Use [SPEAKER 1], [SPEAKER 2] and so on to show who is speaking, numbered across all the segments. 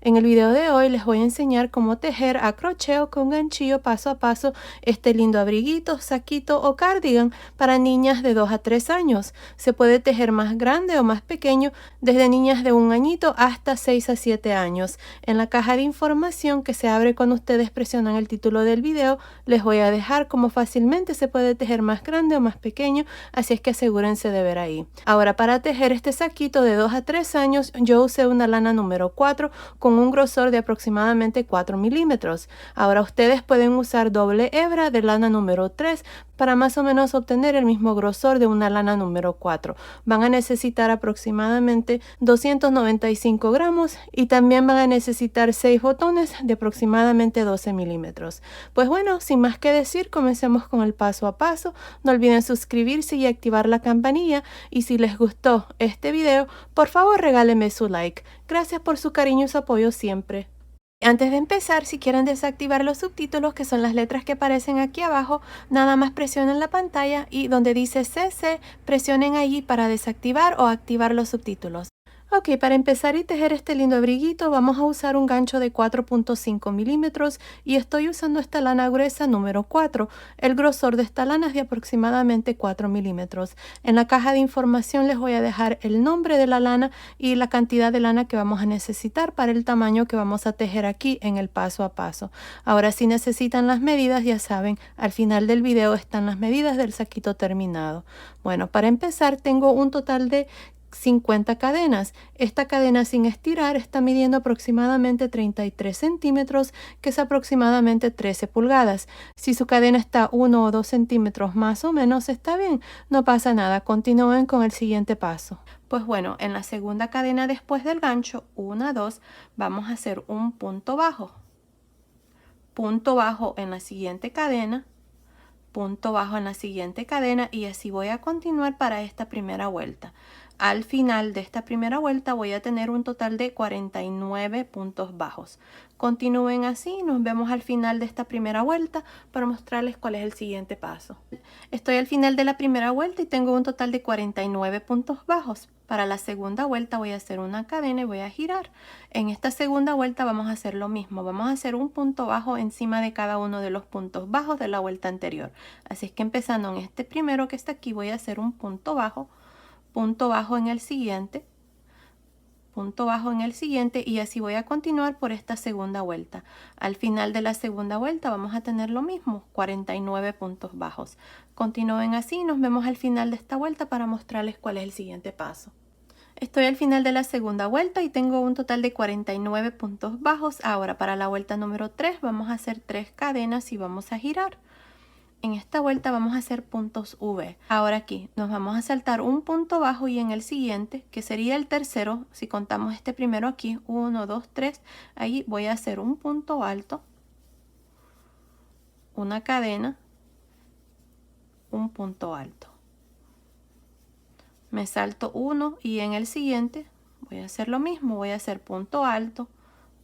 [SPEAKER 1] En el video de hoy les voy a enseñar cómo tejer a crochet con ganchillo paso a paso este lindo abriguito, saquito o cardigan para niñas de 2 a 3 años. Se puede tejer más grande o más pequeño, desde niñas de 1 añito hasta 6 a 7 años. En la caja de información que se abre cuando ustedes presionan el título del video, les voy a dejar cómo fácilmente se puede tejer más grande o más pequeño, así es que asegúrense de ver ahí. Ahora, para tejer este saquito de 2 a 3 años, yo usé una lana número 4 con un grosor de aproximadamente 4 milímetros. Ahora ustedes pueden usar doble hebra de lana número 3 para más o menos obtener el mismo grosor de una lana número 4. Van a necesitar aproximadamente 295 gramos y también van a necesitar 6 botones de aproximadamente 12 milímetros. Pues bueno, sin más que decir, comencemos con el paso a paso. No olviden suscribirse y activar la campanilla, y si les gustó este video, por favor regálenme su like. Gracias por su cariño y su apoyo siempre. Antes de empezar, si quieren desactivar los subtítulos, que son las letras que aparecen aquí abajo, nada más presionen la pantalla y donde dice CC, presionen allí para desactivar o activar los subtítulos. Ok, para empezar y tejer este lindo abriguito vamos a usar un gancho de 4.5 milímetros y estoy usando esta lana gruesa número 4. El grosor de esta lana es de aproximadamente 4 milímetros. En la caja de información les voy a dejar el nombre de la lana y la cantidad de lana que vamos a necesitar para el tamaño que vamos a tejer aquí en el paso a paso. Ahora, si necesitan las medidas, ya saben, al final del video están las medidas del saquito terminado. Bueno, para empezar tengo un total de 50 cadenas. Esta cadena sin estirar está midiendo aproximadamente 33 centímetros, que es aproximadamente 13 pulgadas. Si su cadena está 1 o 2 centímetros más o menos, está bien, no pasa nada. Continúen con el siguiente paso. Pues bueno, en la segunda cadena después del gancho, 1, 2, vamos a hacer un punto bajo en la siguiente cadena, punto bajo en la siguiente cadena, y así voy a continuar para esta primera vuelta. Al final de esta primera vuelta voy a tener un total de 49 puntos bajos. Continúen así y nos vemos al final de esta primera vuelta para mostrarles cuál es el siguiente paso. Estoy al final de la primera vuelta y tengo un total de 49 puntos bajos. Para la segunda vuelta voy a hacer una cadena y voy a girar. En esta segunda vuelta vamos a hacer lo mismo. Vamos a hacer un punto bajo encima de cada uno de los puntos bajos de la vuelta anterior. Así es que empezando en este primero que está aquí voy a hacer un punto bajo en el siguiente, punto bajo en el siguiente, y así voy a continuar por esta segunda vuelta. Al final de la segunda vuelta vamos a tener lo mismo, 49 puntos bajos. Continúen así y nos vemos al final de esta vuelta para mostrarles cuál es el siguiente paso. Estoy al final de la segunda vuelta y tengo un total de 49 puntos bajos. Ahora para la vuelta número 3 vamos a hacer 3 cadenas y vamos a girar. En esta vuelta vamos a hacer puntos V. Ahora aquí nos vamos a saltar un punto bajo y en el siguiente, que sería el tercero, si contamos este primero aquí, 1, 2, 3, ahí voy a hacer un punto alto, una cadena, un punto alto. Me salto uno y en el siguiente voy a hacer lo mismo, voy a hacer punto alto,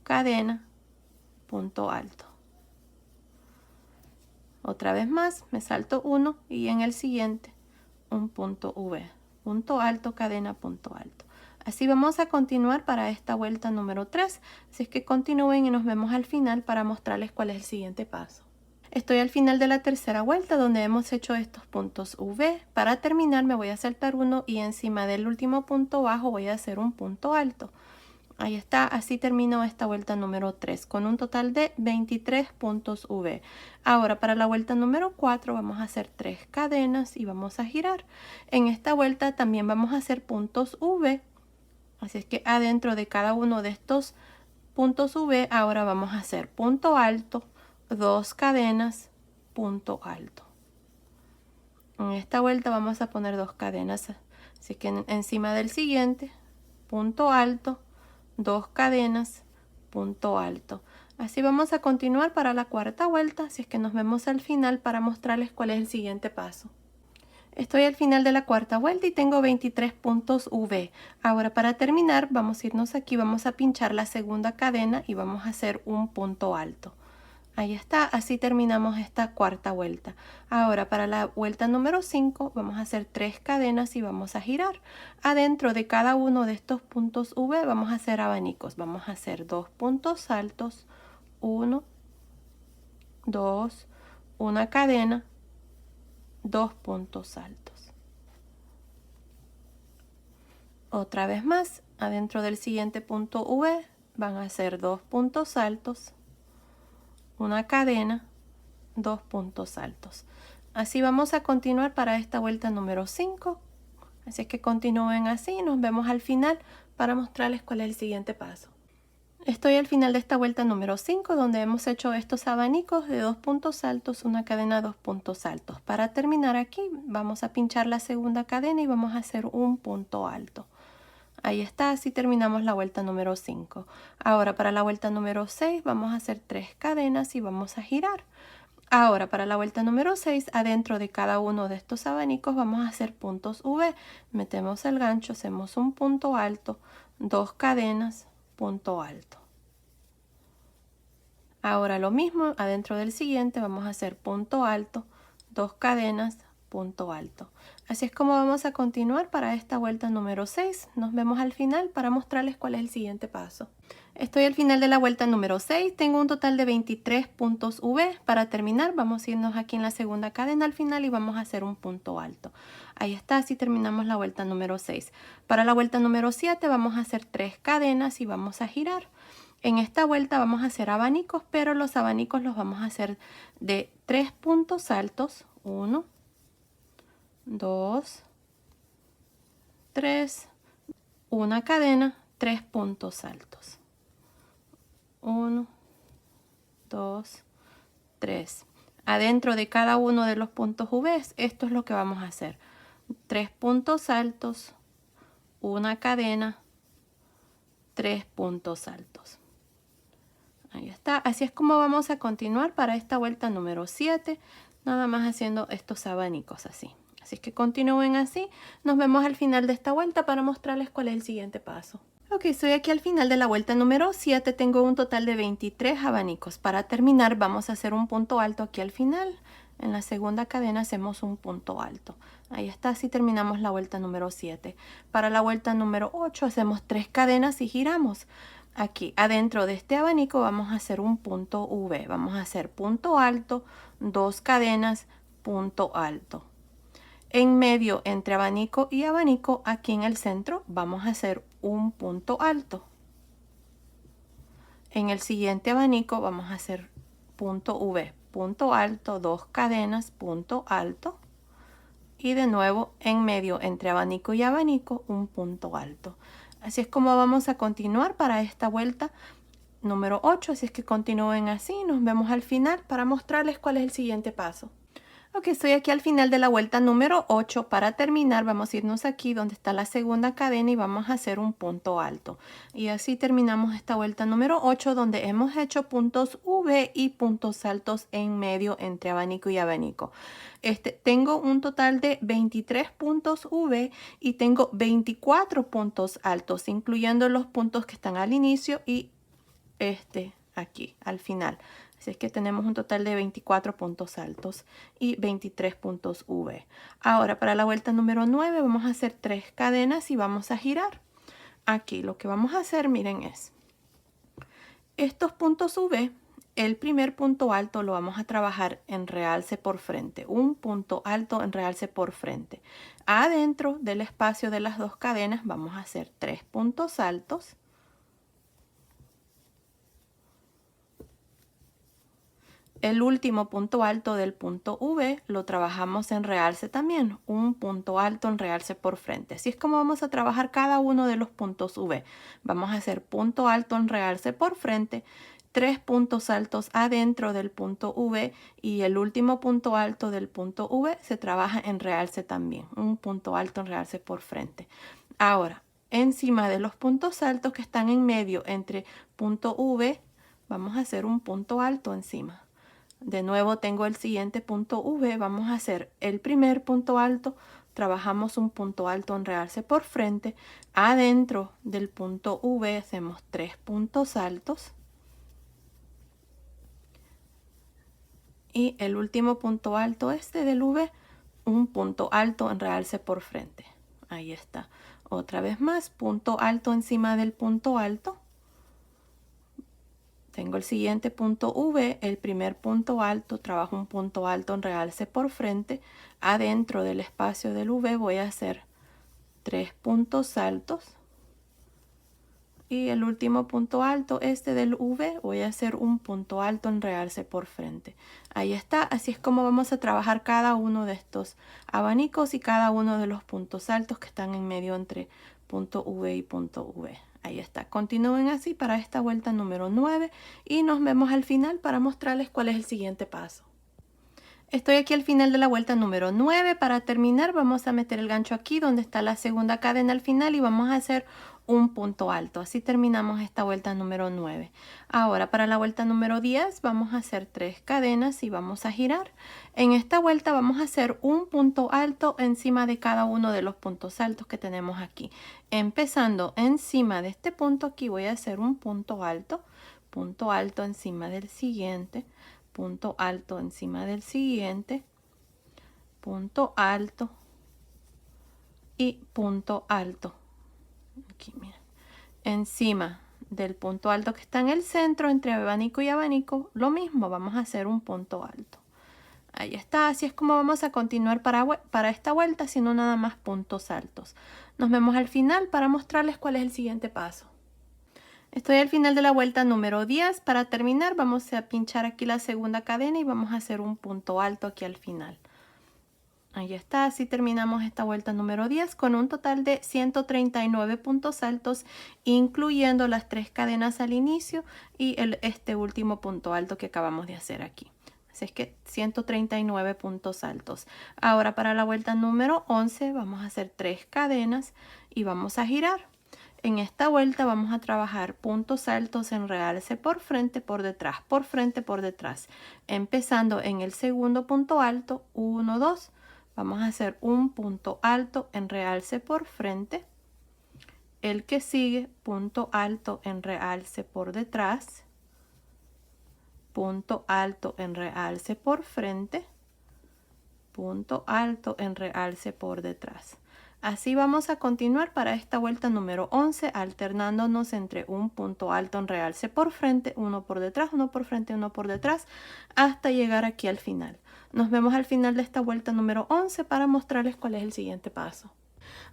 [SPEAKER 1] cadena, punto alto. Otra vez más, me salto uno y en el siguiente un punto V, punto alto, cadena, punto alto. Así vamos a continuar para esta vuelta número 3, así es que continúen y nos vemos al final para mostrarles cuál es el siguiente paso. Estoy al final de la tercera vuelta donde hemos hecho estos puntos V. Para terminar me voy a saltar uno y encima del último punto bajo voy a hacer un punto alto. Ahí está, así termino esta vuelta número 3 con un total de 23 puntos V. Ahora para la vuelta número 4 vamos a hacer 3 cadenas y vamos a girar. En esta vuelta también vamos a hacer puntos V. Así es que adentro de cada uno de estos puntos V ahora vamos a hacer punto alto, 2 cadenas, punto alto. En esta vuelta vamos a poner 2 cadenas. Así que encima del siguiente, punto alto, 2 cadenas, punto alto. Así vamos a continuar para la cuarta vuelta, así es que nos vemos al final para mostrarles cuál es el siguiente paso. Estoy al final de la cuarta vuelta y tengo 23 puntos V. Ahora para terminar vamos a irnos aquí, vamos a pinchar la segunda cadena y vamos a hacer un punto alto. Ahí está, así terminamos esta cuarta vuelta. Ahora para la vuelta número 5 vamos a hacer 3 cadenas y vamos a girar. Adentro de cada uno de estos puntos V vamos a hacer abanicos. Vamos a hacer 2 puntos altos, 1, 2, una cadena, 2 puntos altos. Otra vez más, adentro del siguiente punto V van a hacer 2 puntos altos, una cadena, 2 puntos altos. Así vamos a continuar para esta vuelta número 5. Así es que continúen así. Nos vemos al final para mostrarles cuál es el siguiente paso. Estoy al final de esta vuelta número 5, donde hemos hecho estos abanicos de 2 puntos altos, una cadena, 2 puntos altos. Para terminar aquí vamos a pinchar la segunda cadena y vamos a hacer un punto alto. Ahí está, así terminamos la vuelta número 5. Ahora para la vuelta número 6 vamos a hacer 3 cadenas y vamos a girar. Ahora para la vuelta número 6, adentro de cada uno de estos abanicos vamos a hacer puntos V. Metemos el gancho, hacemos un punto alto, 2 cadenas, punto alto. Ahora lo mismo, adentro del siguiente vamos a hacer punto alto, 2 cadenas, punto alto. Así es como vamos a continuar para esta vuelta número 6. Nos vemos al final para mostrarles cuál es el siguiente paso. Estoy al final de la vuelta número 6. Tengo un total de 23 puntos V. Para terminar vamos a irnos aquí en la segunda cadena al final y vamos a hacer un punto alto. Ahí está, así terminamos la vuelta número 6. Para la vuelta número 7 vamos a hacer 3 cadenas y vamos a girar. En esta vuelta vamos a hacer abanicos, pero los abanicos los vamos a hacer de 3 puntos altos. 1, 2, 3, una cadena, 3 puntos altos. 1, 2, 3. Adentro de cada uno de los puntos V, esto es lo que vamos a hacer. 3 puntos altos, una cadena, 3 puntos altos. Ahí está. Así es como vamos a continuar para esta vuelta número 7, nada más haciendo estos abanicos así. Así es que continúen así. Nos vemos al final de esta vuelta para mostrarles cuál es el siguiente paso. Ok, estoy aquí al final de la vuelta número 7. Tengo un total de 23 abanicos. Para terminar vamos a hacer un punto alto aquí al final. En la segunda cadena hacemos un punto alto. Ahí está, así terminamos la vuelta número 7. Para la vuelta número 8 hacemos 3 cadenas y giramos. Aquí adentro de este abanico vamos a hacer un punto V. Vamos a hacer punto alto, 2 cadenas, punto alto. En medio entre abanico y abanico, aquí en el centro, vamos a hacer un punto alto. En el siguiente abanico vamos a hacer punto V, punto alto, 2 cadenas, punto alto. Y de nuevo en medio entre abanico y abanico, un punto alto. Así es como vamos a continuar para esta vuelta número 8. Así es que continúen así. Nos vemos al final para mostrarles cuál es el siguiente paso. Ok, estoy aquí al final de la vuelta número 8. Para terminar vamos a irnos aquí donde está la segunda cadena y vamos a hacer un punto alto. Y así terminamos esta vuelta número 8 donde hemos hecho puntos V y puntos altos en medio entre abanico y abanico. Tengo un total de 23 puntos V y tengo 24 puntos altos, incluyendo los puntos que están al inicio y aquí al final. Así es que tenemos un total de 24 puntos altos y 23 puntos V. Ahora para la vuelta número 9 vamos a hacer 3 cadenas y vamos a girar. Aquí lo que vamos a hacer, miren, es estos puntos V. El primer punto alto lo vamos a trabajar en realce por frente. Un punto alto en realce por frente. Adentro del espacio de las 2 cadenas vamos a hacer 3 puntos altos. El último punto alto del punto V lo trabajamos en realce también, un punto alto en realce por frente. Así es como vamos a trabajar cada uno de los puntos V. Vamos a hacer punto alto en realce por frente, 3 puntos altos adentro del punto V y el último punto alto del punto V se trabaja en realce también, un punto alto en realce por frente. Ahora, encima de los puntos altos que están en medio entre punto V, vamos a hacer un punto alto encima. De nuevo tengo el siguiente punto V, vamos a hacer el primer punto alto, trabajamos un punto alto en realce por frente, adentro del punto V hacemos 3 puntos altos, Y el último punto alto del V, un punto alto en realce por frente. Ahí está. Otra vez más, punto alto encima del punto alto. Tengo el siguiente punto V, el primer punto alto, trabajo un punto alto en realce por frente. Adentro del espacio del V voy a hacer 3 puntos altos. Y el último punto alto, del V, voy a hacer un punto alto en realce por frente. Ahí está, así es como vamos a trabajar cada uno de estos abanicos y cada uno de los puntos altos que están en medio entre punto V y punto V. Ahí está, continúen así para esta vuelta número 9 y nos vemos al final para mostrarles cuál es el siguiente paso. Estoy aquí al final de la vuelta número 9. Para terminar vamos a meter el gancho aquí donde está la segunda cadena al final y vamos a hacer un punto alto. Así terminamos esta vuelta número 9. Ahora para la vuelta número 10 vamos a hacer 3 cadenas y vamos a girar. En esta vuelta vamos a hacer un punto alto encima de cada uno de los puntos altos que tenemos aquí. Empezando encima de este punto aquí voy a hacer un punto alto encima del siguiente, punto alto encima del siguiente, punto alto y punto alto. Aquí, miren, encima del punto alto que está en el centro, entre abanico y abanico, lo mismo, vamos a hacer un punto alto. Ahí está, así es como vamos a continuar para esta vuelta, haciendo nada más puntos altos. Nos vemos al final para mostrarles cuál es el siguiente paso. Estoy al final de la vuelta número 10. Para terminar vamos a pinchar aquí la segunda cadena y vamos a hacer un punto alto aquí al final. Ahí está, así terminamos esta vuelta número 10 con un total de 139 puntos altos, incluyendo las 3 cadenas al inicio y este último punto alto que acabamos de hacer aquí. Así es que 139 puntos altos. Ahora para la vuelta número 11 vamos a hacer 3 cadenas y vamos a girar. En esta vuelta vamos a trabajar puntos altos en realce por frente, por detrás, por frente, por detrás. Empezando en el segundo punto alto, 1, 2. Vamos a hacer un punto alto en realce por frente. El que sigue, punto alto en realce por detrás. Punto alto en realce por frente. Punto alto en realce por detrás. Así vamos a continuar para esta vuelta número 11, alternándonos entre un punto alto en realce por frente, uno por detrás, uno por frente, uno por detrás, hasta llegar aquí al final. Nos vemos al final de esta vuelta número 11 para mostrarles cuál es el siguiente paso.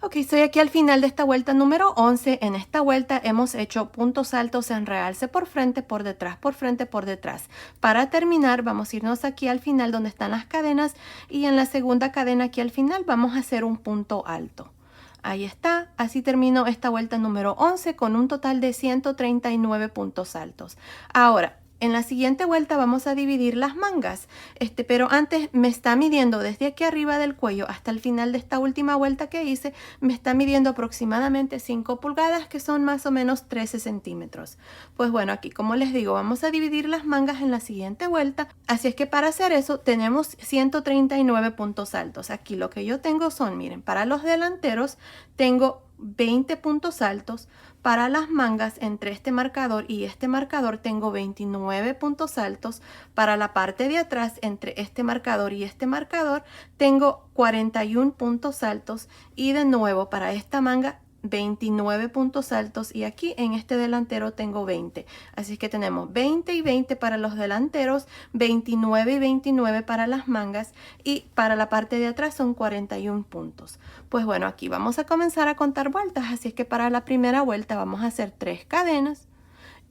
[SPEAKER 1] Ok, estoy aquí al final de esta vuelta número 11. En esta vuelta hemos hecho puntos altos en realce por frente, por detrás, por frente, por detrás. Para terminar vamos a irnos aquí al final donde están las cadenas y en la segunda cadena aquí al final vamos a hacer un punto alto. Ahí está, así termino esta vuelta número 11 con un total de 139 puntos altos. Ahora, en la siguiente vuelta vamos a dividir las mangas, pero antes me está midiendo desde aquí arriba del cuello hasta el final de esta última vuelta que hice, me está midiendo aproximadamente 5 pulgadas, que son más o menos 13 centímetros. Pues bueno, aquí como les digo, vamos a dividir las mangas en la siguiente vuelta, así es que para hacer eso tenemos 139 puntos altos. Aquí lo que yo tengo son, miren, para los delanteros tengo 20 puntos altos. Para las mangas entre este marcador y este marcador tengo 29 puntos altos. Para la parte de atrás entre este marcador y este marcador tengo 41 puntos altos. Y de nuevo para esta manga 29 puntos altos y aquí en este delantero tengo 20. Así que tenemos 20 y 20 para los delanteros, 29 y 29 para las mangas y para la parte de atrás son 41 puntos. Pues bueno, aquí vamos a comenzar a contar vueltas, así es que para la primera vuelta vamos a hacer 3 cadenas.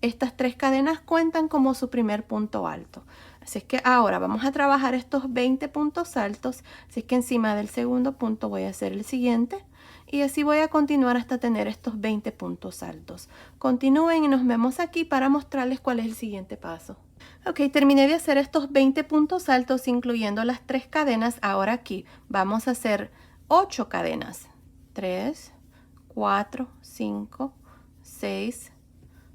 [SPEAKER 1] Estas 3 cadenas cuentan como su primer punto alto. Así es que ahora vamos a trabajar estos 20 puntos altos, así es que encima del segundo punto voy a hacer el siguiente. Y así voy a continuar hasta tener estos 20 puntos altos. Continúen y nos vemos aquí para mostrarles cuál es el siguiente paso. Ok, terminé de hacer estos 20 puntos altos incluyendo las 3 cadenas. Ahora aquí vamos a hacer 8 cadenas. 3, 4, 5, 6,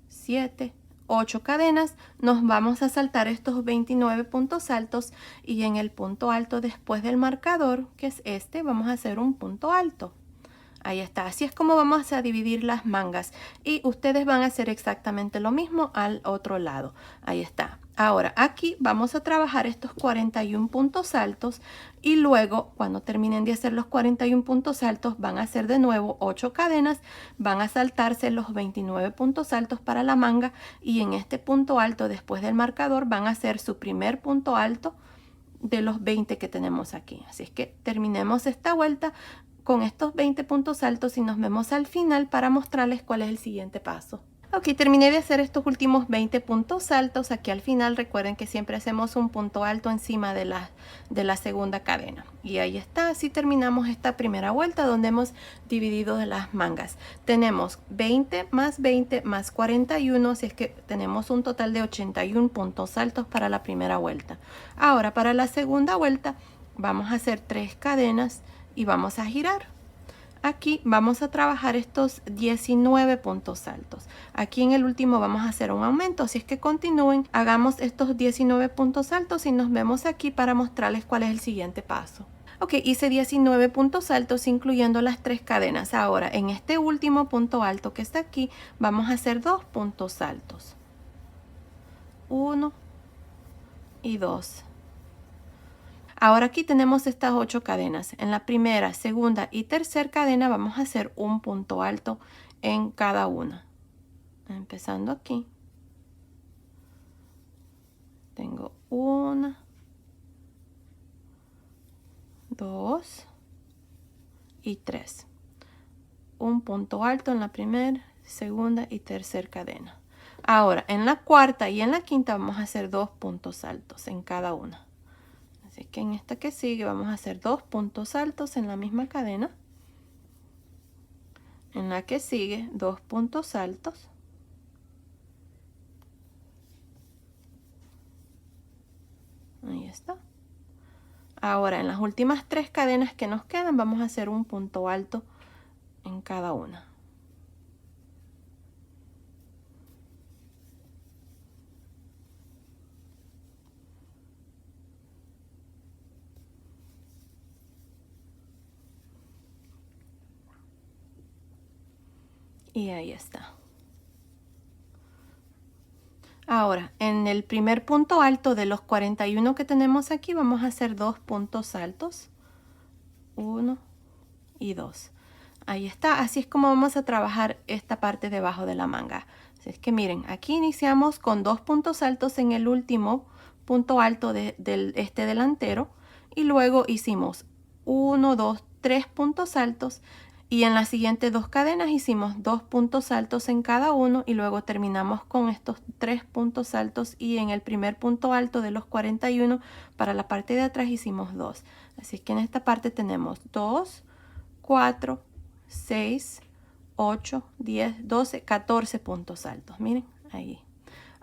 [SPEAKER 1] 7, 8 cadenas. Nos vamos a saltar estos 29 puntos altos y en el punto alto después del marcador, que es vamos a hacer un punto alto. Ahí está, así es como vamos a dividir las mangas y ustedes van a hacer exactamente lo mismo al otro lado. Ahí está. Ahora aquí vamos a trabajar estos 41 puntos altos y luego cuando terminen de hacer los 41 puntos altos van a hacer de nuevo 8 cadenas, van a saltarse los 29 puntos altos para la manga y en este punto alto después del marcador van a hacer su primer punto alto de los 20 que tenemos aquí. Así es que terminemos esta vuelta con estos 20 puntos altos y nos vemos al final para mostrarles cuál es el siguiente paso. Ok, terminé de hacer estos últimos 20 puntos altos. Aquí al final recuerden que siempre hacemos un punto alto encima de la segunda cadena. Y ahí está, así terminamos esta primera vuelta donde hemos dividido las mangas. Tenemos 20 más 41, así es que tenemos un total de 81 puntos altos para la primera vuelta. Ahora para la segunda vuelta vamos a hacer 3 cadenas y vamos a girar. Aquí vamos a trabajar estos 19 puntos altos. Aquí en el último vamos a hacer un aumento, así es que continúen, hagamos estos 19 puntos altos y nos vemos aquí para mostrarles cuál es el siguiente paso. Ok, hice 19 puntos altos incluyendo las 3 cadenas. Ahora en este último punto alto que está aquí vamos a hacer 2 puntos altos. 1 y 2. Ahora aquí tenemos estas 8 cadenas. En la primera, segunda y tercera cadena vamos a hacer un punto alto en cada una. Empezando aquí. Tengo 1, 2 y 3. Un punto alto en la primera, segunda y tercera cadena. Ahora en la cuarta y en la quinta vamos a hacer 2 puntos altos en cada una. Así que en esta que sigue vamos a hacer 2 puntos altos en la misma cadena. En la que sigue 2 puntos altos. Ahí está. Ahora en las últimas 3 cadenas que nos quedan vamos a hacer un punto alto en cada una. Y ahí está. Ahora, en el primer punto alto de los 41 que tenemos aquí, vamos a hacer 2 puntos altos. 1 y 2. Ahí está. Así es como vamos a trabajar esta parte debajo de la manga. Así es que miren, aquí iniciamos con 2 puntos altos en el último punto alto de este delantero. Y luego hicimos 1, 2, 3 puntos altos. Y en las siguientes 2 cadenas hicimos 2 puntos altos en cada uno y luego terminamos con estos 3 puntos altos y en el primer punto alto de los 41 para la parte de atrás hicimos 2. Así que en esta parte tenemos 2, 4, 6, 8, 10, 12, 14 puntos altos. Miren, ahí.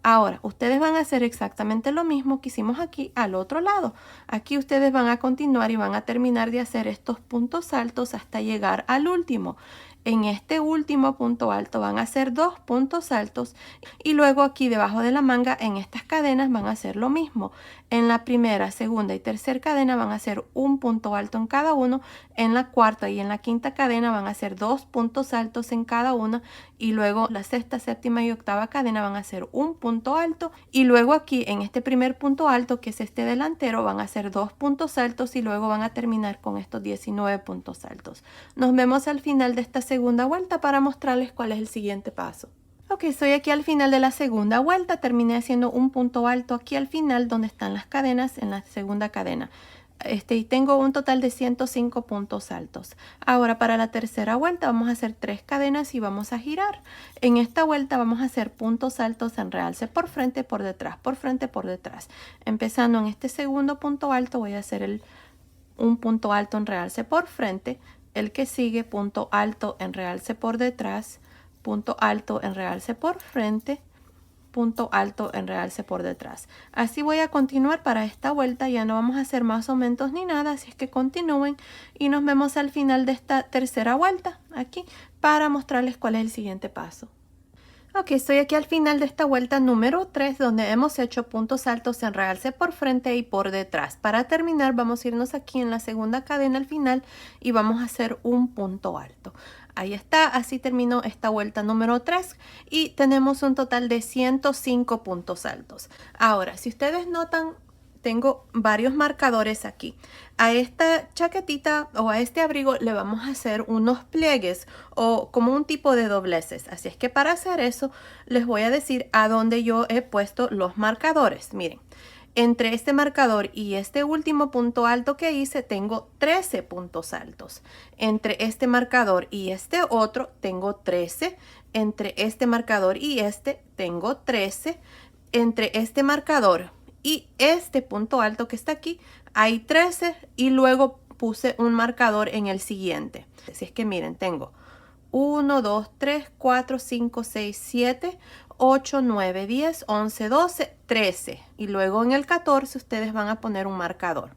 [SPEAKER 1] Ahora, ustedes van a hacer exactamente lo mismo que hicimos aquí al otro lado. Aquí ustedes van a continuar y van a terminar de hacer estos puntos altos hasta llegar al último. En este último punto alto van a hacer 2 puntos altos y luego aquí debajo de la manga en estas cadenas van a hacer lo mismo. En la primera, segunda y tercera cadena van a hacer un punto alto en cada uno. En la cuarta y en la quinta cadena van a hacer 2 puntos altos en cada una y luego la sexta, séptima y octava cadena van a hacer un punto alto y luego aquí en este primer punto alto que es este delantero van a hacer 2 puntos altos y luego van a terminar con estos 19 puntos altos. Nos vemos al final de esta segunda vuelta para mostrarles cuál es el siguiente paso. Ok, estoy aquí al final de la segunda vuelta, terminé haciendo un punto alto aquí al final donde están las cadenas en la segunda cadena. Y tengo un total de 105 puntos altos. Ahora para la tercera vuelta vamos a hacer 3 cadenas y vamos a girar. En esta vuelta vamos a hacer puntos altos en realce por frente, por detrás, por frente, por detrás. Empezando en este segundo punto alto voy a hacer un punto alto en realce por frente. El que sigue punto alto en realce por detrás, punto alto en realce por frente, punto alto en realce por detrás. Así voy a continuar para esta vuelta, ya no vamos a hacer más aumentos ni nada, así es que continúen y nos vemos al final de esta tercera vuelta aquí para mostrarles cuál es el siguiente paso. Ok, estoy aquí al final de esta vuelta número 3 donde hemos hecho puntos altos en realce por frente y por detrás. Para terminar vamos a irnos aquí en la segunda cadena al final y vamos a hacer un punto alto. Ahí está, así terminó esta vuelta número 3 y tenemos un total de 105 puntos altos. Ahora, si ustedes notan, tengo varios marcadores aquí. A esta chaquetita o a este abrigo le vamos a hacer unos pliegues o como un tipo de dobleces. Así es que para hacer eso les voy a decir a dónde yo he puesto los marcadores. Miren, entre este marcador y este último punto alto que hice tengo 13 puntos altos. Entre este marcador y este otro tengo 13. Entre este marcador y este tengo 13. Entre este marcador y este punto alto que está aquí hay 13 y luego puse un marcador en el siguiente. Así es que miren, tengo 1, 2, 3, 4, 5, 6, 7, 8, 9, 10, 11, 12, 13 y luego en el 14 ustedes van a poner un marcador.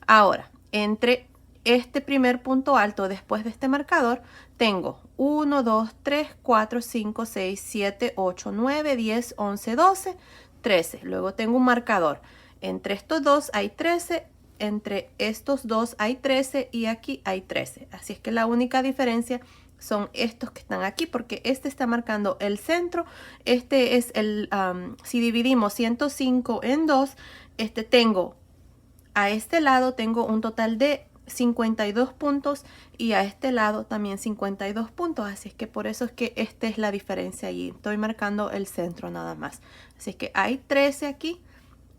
[SPEAKER 1] Ahora, entre este primer punto alto después de este marcador tengo 1, 2, 3, 4, 5, 6, 7, 8, 9, 10, 11, 12, 13. Luego tengo un marcador. Entre estos dos hay 13, entre estos dos hay 13 y aquí hay 13. Así es que la única diferencia son estos que están aquí porque este está marcando el centro. Este es el, si dividimos 105 en 2, tengo a este lado tengo un total de 52 puntos y a este lado también 52 puntos, así es que por eso es que esta es la diferencia allí. Estoy marcando el centro nada más, así es que hay 13 aquí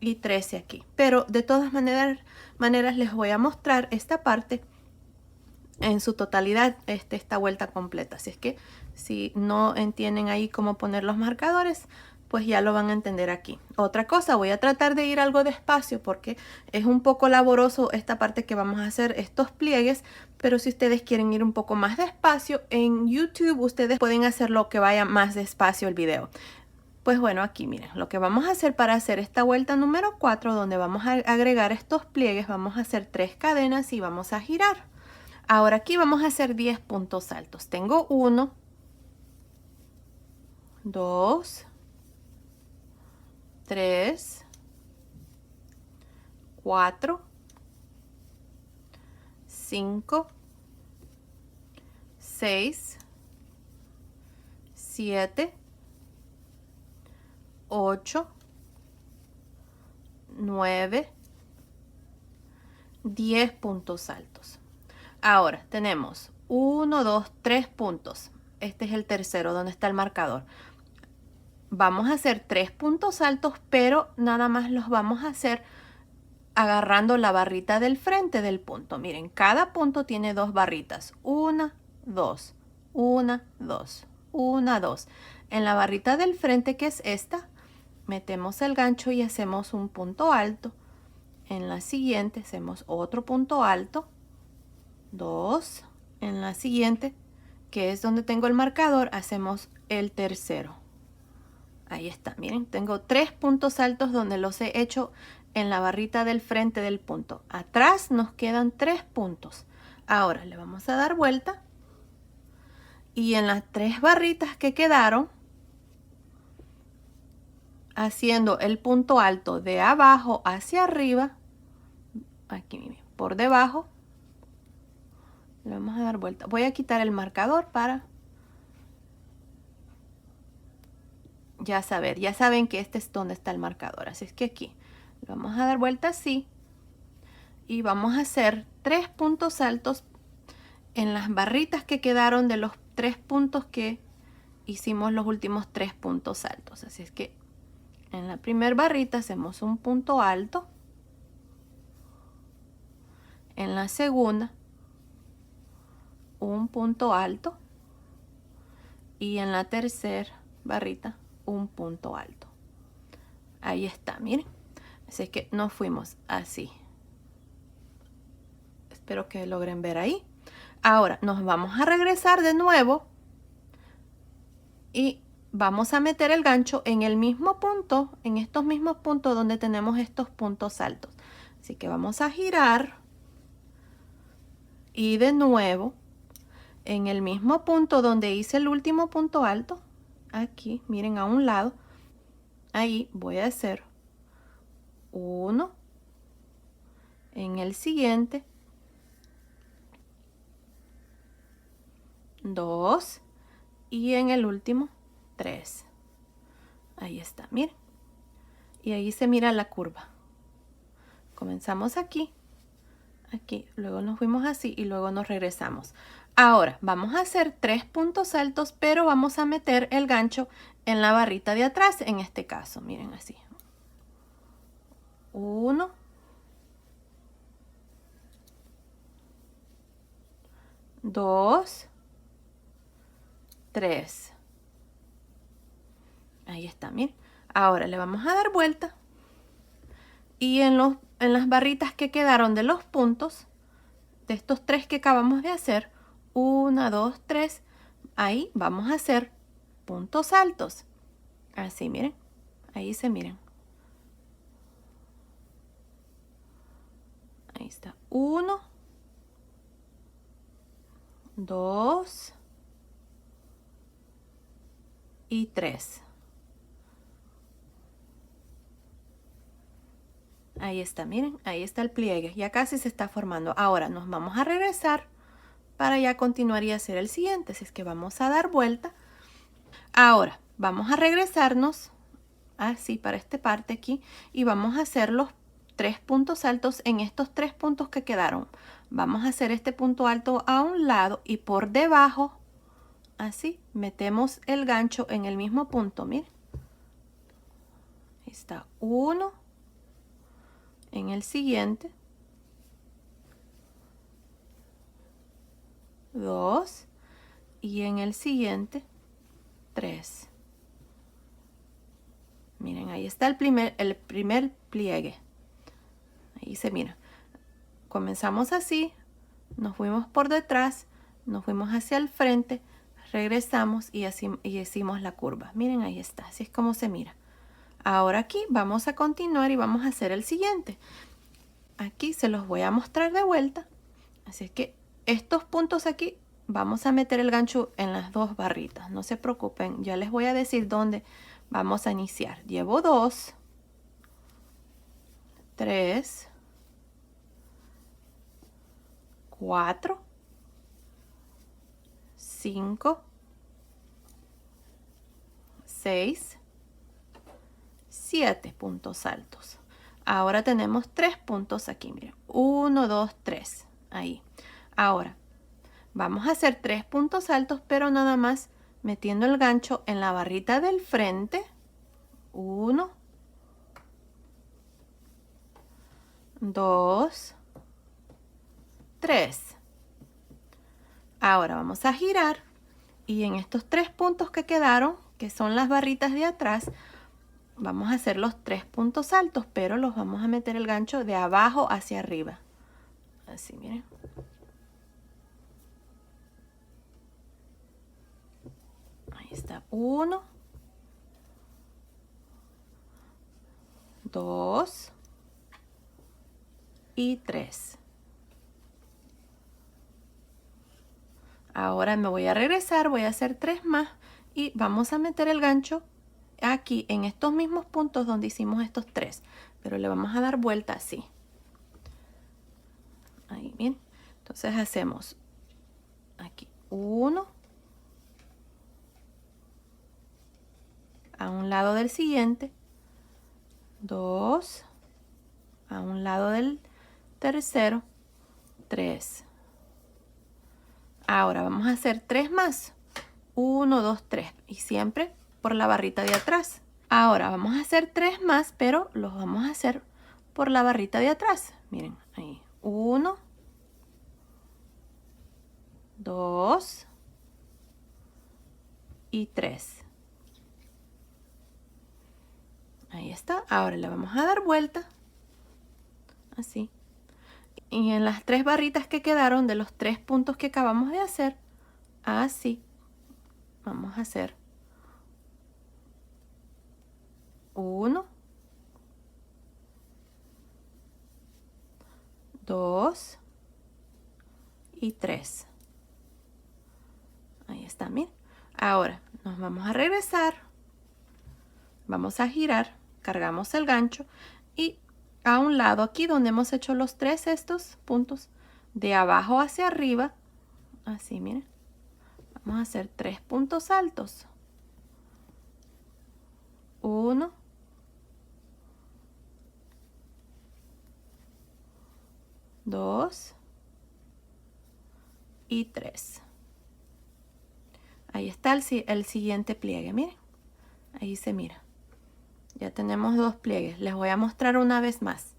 [SPEAKER 1] y 13 aquí, pero de todas maneras les voy a mostrar esta parte en su totalidad, esta vuelta completa. Así es que si no entienden ahí cómo poner los marcadores, pues ya lo van a entender aquí. Otra cosa, voy a tratar de ir algo despacio porque es un poco laboroso esta parte que vamos a hacer, estos pliegues, pero si ustedes quieren ir un poco más despacio, en YouTube ustedes pueden hacerlo que vaya más despacio el video. Pues bueno, aquí miren, lo que vamos a hacer para hacer esta vuelta número 4, donde vamos a agregar estos pliegues, vamos a hacer 3 cadenas y vamos a girar. Ahora aquí vamos a hacer 10 puntos altos. Tengo 1, 2, 3, 4, 5, 6, 7, 8, 9, 10 puntos altos. Ahora tenemos 1, 2, 3 puntos. Este es el tercero donde está el marcador. Vamos a hacer 3 puntos altos, pero nada más los vamos a hacer agarrando la barrita del frente del punto. Miren, cada punto tiene 2 barritas. 1, 2, 1, 2, 1, 2. En la barrita del frente, que es esta, metemos el gancho y hacemos un punto alto. En la siguiente hacemos otro punto alto. 2. En la siguiente, que es donde tengo el marcador, hacemos el tercero. Ahí está, miren, tengo 3 puntos altos donde los he hecho en la barrita del frente del punto. Atrás nos quedan 3 puntos. Ahora le vamos a dar vuelta y en las 3 barritas que quedaron, haciendo el punto alto de abajo hacia arriba, aquí miren, por debajo, le vamos a dar vuelta. Voy a quitar el marcador para ya saben que este es donde está el marcador. Así es que aquí le vamos a dar vuelta así y vamos a hacer 3 puntos altos en las barritas que quedaron de los 3 puntos que hicimos los últimos 3 puntos altos. Así es que en la primera barrita hacemos un punto alto, en la segunda un punto alto y en la tercera barrita un punto alto. Ahí está, miren. Así que nos fuimos así. Espero que logren ver ahí. Ahora nos vamos a regresar de nuevo y vamos a meter el gancho en el mismo punto, en estos mismos puntos donde tenemos estos puntos altos. Así que vamos a girar y de nuevo en el mismo punto donde hice el último punto alto, aquí, miren, a un lado. Ahí voy a hacer 1, en el siguiente 2 y en el último 3. Ahí está, miren. Y ahí se mira la curva. Comenzamos aquí, aquí, luego nos fuimos así y luego nos regresamos. Ahora vamos a hacer 3 puntos altos, pero vamos a meter el gancho en la barrita de atrás, en este caso, miren así. 1, 2, 3. Ahí está, miren. Ahora le vamos a dar vuelta y en las barritas que quedaron de los puntos, de estos 3 que acabamos de hacer, 1, 2, 3, ahí vamos a hacer puntos altos. Así, miren. Ahí se miren. Ahí está. 1, 2 y 3. Ahí está, miren, ahí está el pliegue, ya casi se está formando. Ahora nos vamos a regresar para ya continuar y hacer el siguiente. Así es que vamos a dar vuelta. Ahora vamos a regresarnos así para esta parte aquí y vamos a hacer los 3 puntos altos en estos 3 puntos que quedaron. Vamos a hacer este punto alto a un lado y por debajo, así, metemos el gancho en el mismo punto, miren. Ahí está 1, en el siguiente 2 y en el siguiente 3. Miren, ahí está el primer pliegue. Ahí se mira. Comenzamos así, nos fuimos por detrás, nos fuimos hacia el frente, regresamos y así y hicimos la curva. Miren, ahí está, así es como se mira. Ahora aquí vamos a continuar y vamos a hacer el siguiente. Aquí se los voy a mostrar de vuelta. Así es que estos puntos aquí vamos a meter el gancho en las 2 barritas. No se preocupen, ya les voy a decir dónde vamos a iniciar. Llevo 2, 3, 4, 5, 6, 7 puntos altos. Ahora tenemos 3 puntos aquí, miren. 1, 2, 3. Ahí. Ahora vamos a hacer 3 puntos altos, pero nada más metiendo el gancho en la barrita del frente. 1, 2, 3. Ahora vamos a girar y en estos 3 puntos que quedaron, que son las barritas de atrás, vamos a hacer los 3 puntos altos, pero los vamos a meter el gancho de abajo hacia arriba. Así, miren. Ahí está. 1, 2 y 3. Ahora me voy a regresar, voy a hacer 3 más y vamos a meter el gancho aquí en estos mismos puntos donde hicimos estos 3, pero le vamos a dar vuelta así. Ahí, bien. Entonces hacemos aquí 1 a un lado del siguiente, 2 a un lado del tercero, 3. Ahora vamos a hacer 3 más. 1, 2, 3 y siempre por la barrita de atrás. Ahora vamos a hacer 3 más, pero los vamos a hacer por la barrita de atrás. Miren, ahí. 1, 2 y 3. Ahí está. Ahora le vamos a dar vuelta. Así. Y en las 3 barritas que quedaron de los 3 puntos que acabamos de hacer, así, vamos a hacer 1, 2 y 3. Ahí está, miren. Ahora Nos vamos a regresar. Vamos a girar. Cargamos el gancho. Y a un lado aquí donde hemos hecho los tres estos puntos. De abajo hacia arriba. Así, miren. Vamos a hacer 3 puntos altos. 1, 2 y 3. Ahí está el siguiente pliegue, miren. Ahí se mira. Ya tenemos 2 pliegues. Les voy a mostrar una vez más.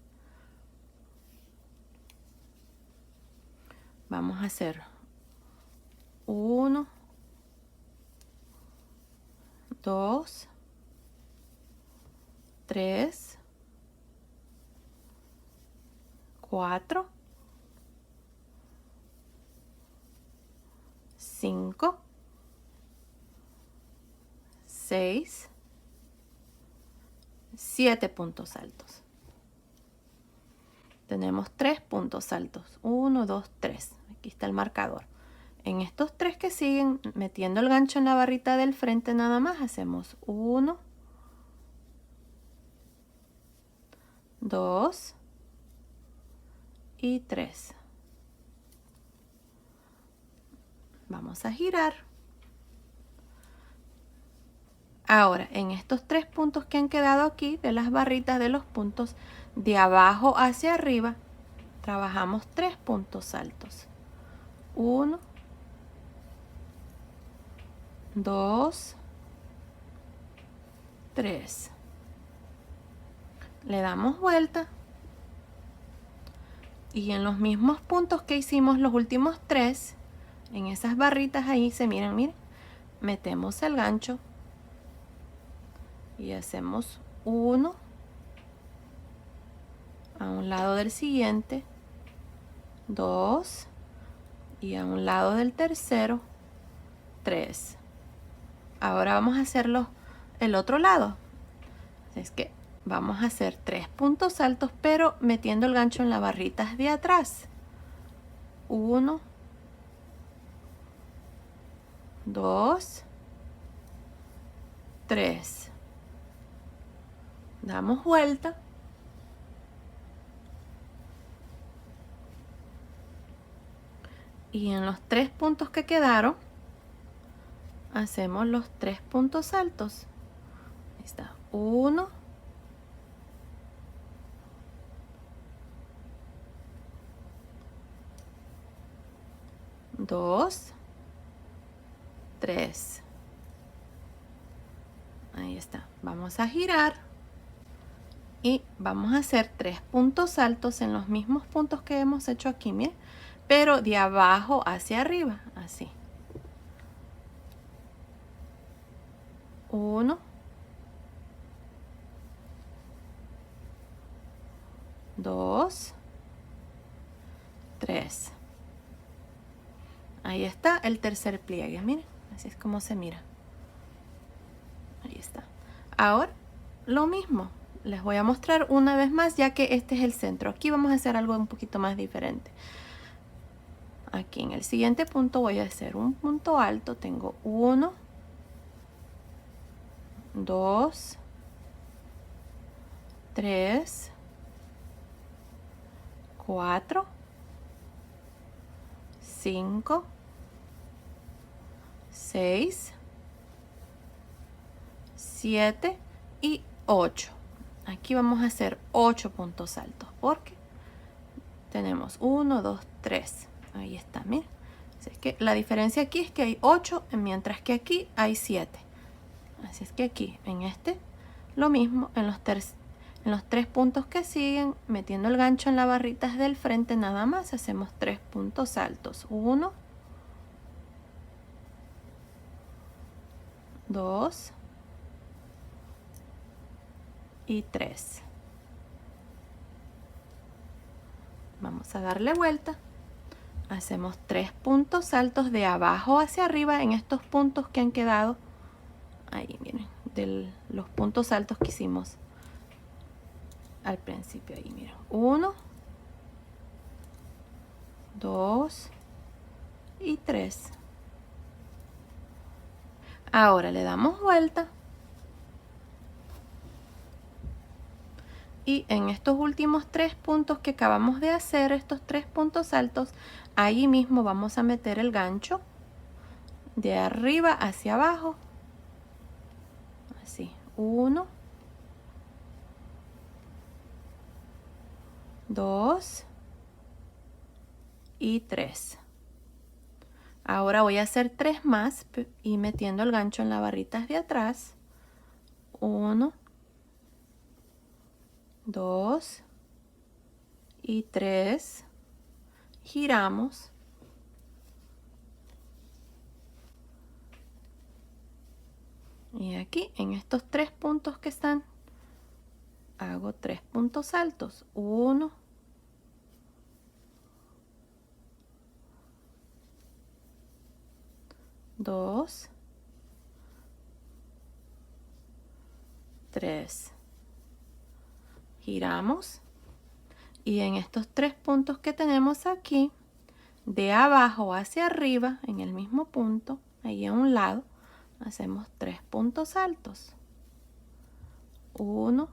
[SPEAKER 1] Vamos a hacer 1, 2, 3, 4, 5, 6, 7 puntos altos. Tenemos 3 puntos altos. 1, 2, 3. Aquí está el marcador. En estos 3 que siguen, metiendo el gancho en la barrita del frente nada más, hacemos 1, 2 y 3. Vamos a girar. Ahora, en estos 3 puntos que han quedado aquí, de las barritas de los puntos, de abajo hacia arriba, trabajamos 3 puntos altos. 1, 2, 3. Le damos vuelta. Y en los mismos puntos que hicimos los últimos 3, en esas barritas ahí se miren, miren, metemos el gancho y hacemos 1 a un lado del siguiente, 2 y a un lado del tercero, 3. Ahora vamos a hacerlo el otro lado. Es que vamos a hacer 3 puntos altos, pero metiendo el gancho en las barritas de atrás. 1, 2, 3. Damos vuelta. Y en los 3 puntos que quedaron, hacemos los 3 puntos altos. Ahí está. 1, 2, 3. Ahí está. Vamos a girar. Y vamos a hacer 3 puntos altos en los mismos puntos que hemos hecho aquí, miren. Pero de abajo hacia arriba, así. 1, 2, 3. Ahí está el tercer pliegue, miren. Así es como se mira. Ahí está. Ahora, lo mismo. Les voy a mostrar una vez más, ya que este es el centro. Aquí vamos a hacer algo un poquito más diferente. Aquí en el siguiente punto voy a hacer un punto alto. Tengo 1, 2, 3, 4, 5, 6, 7 y 8. Aquí vamos a hacer 8 puntos altos porque tenemos 1, 2, 3. Ahí está, miren. Así es que la diferencia aquí es que hay 8, mientras que aquí hay 7. Así es que aquí, en este, lo mismo, en los 3 puntos que siguen, metiendo el gancho en las barritas del frente nada más, hacemos 3 puntos altos. 1, 2 y 3. Vamos a darle vuelta. Hacemos 3 puntos altos de abajo hacia arriba en estos puntos que han quedado. Ahí, miren, de los puntos altos que hicimos al principio. Ahí, miren. 1, 2 y 3. Ahora le damos vuelta. Y en estos últimos 3 puntos que acabamos de hacer, estos 3 puntos altos, ahí mismo vamos a meter el gancho de arriba hacia abajo. Así, 1, 2 y 3. Ahora voy a hacer 3 más y metiendo el gancho en las barritas de atrás. 1, 2 y 3. Giramos. Y aquí en estos 3 puntos que están, hago 3 puntos altos. 1, 2, 3. Giramos. Y en estos 3 puntos que tenemos aquí, de abajo hacia arriba, en el mismo punto, ahí a un lado, hacemos 3 puntos altos. 1,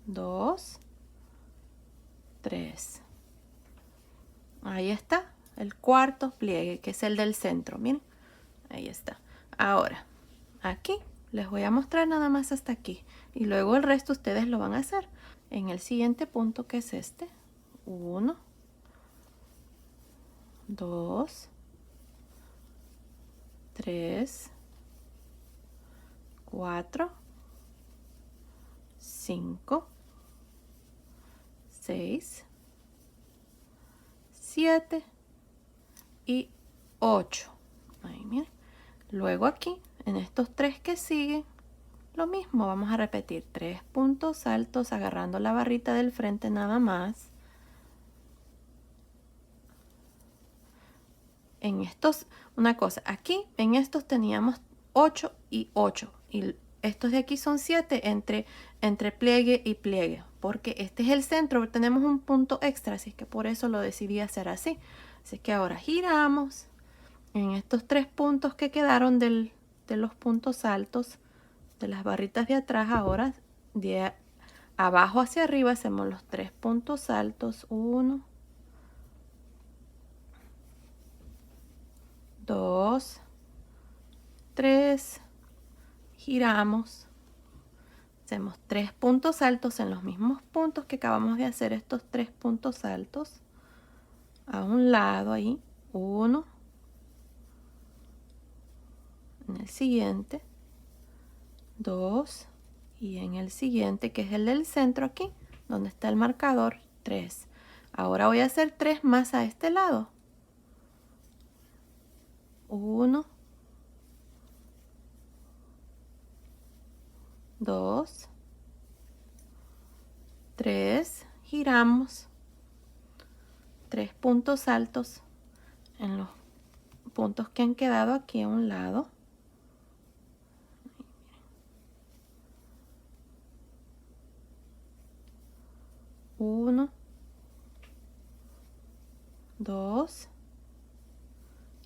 [SPEAKER 1] 2, 3. Ahí está el cuarto pliegue, que es el del centro. Miren, ahí está. Ahora, aquí les voy a mostrar nada más hasta aquí. Y luego el resto ustedes lo van a hacer en el siguiente punto, que es este. 1, 2, 3, 4, 5, 6, 7 y 8. Ahí, miren. Luego aquí, en estos 3 que siguen, lo mismo, vamos a repetir 3 puntos altos agarrando la barrita del frente nada más. En estos, una cosa, aquí en estos teníamos 8 y 8 y estos de aquí son 7 entre pliegue y pliegue, porque este es el centro, tenemos un punto extra, así que por eso lo decidí hacer así. Así que ahora giramos en estos 3 puntos que quedaron de los puntos altos de las barritas de atrás. Ahora de abajo hacia arriba hacemos los 3 puntos altos. 1, 2, 3, giramos, hacemos 3 puntos altos en los mismos puntos que acabamos de hacer, estos 3 puntos altos a un lado ahí. 1, en el siguiente, 2 y en el siguiente, que es el del centro aquí, donde está el marcador, 3. Ahora voy a hacer 3 más a este lado. 1, 2, 3, giramos, 3 puntos altos en los puntos que han quedado aquí a un lado. 1, 2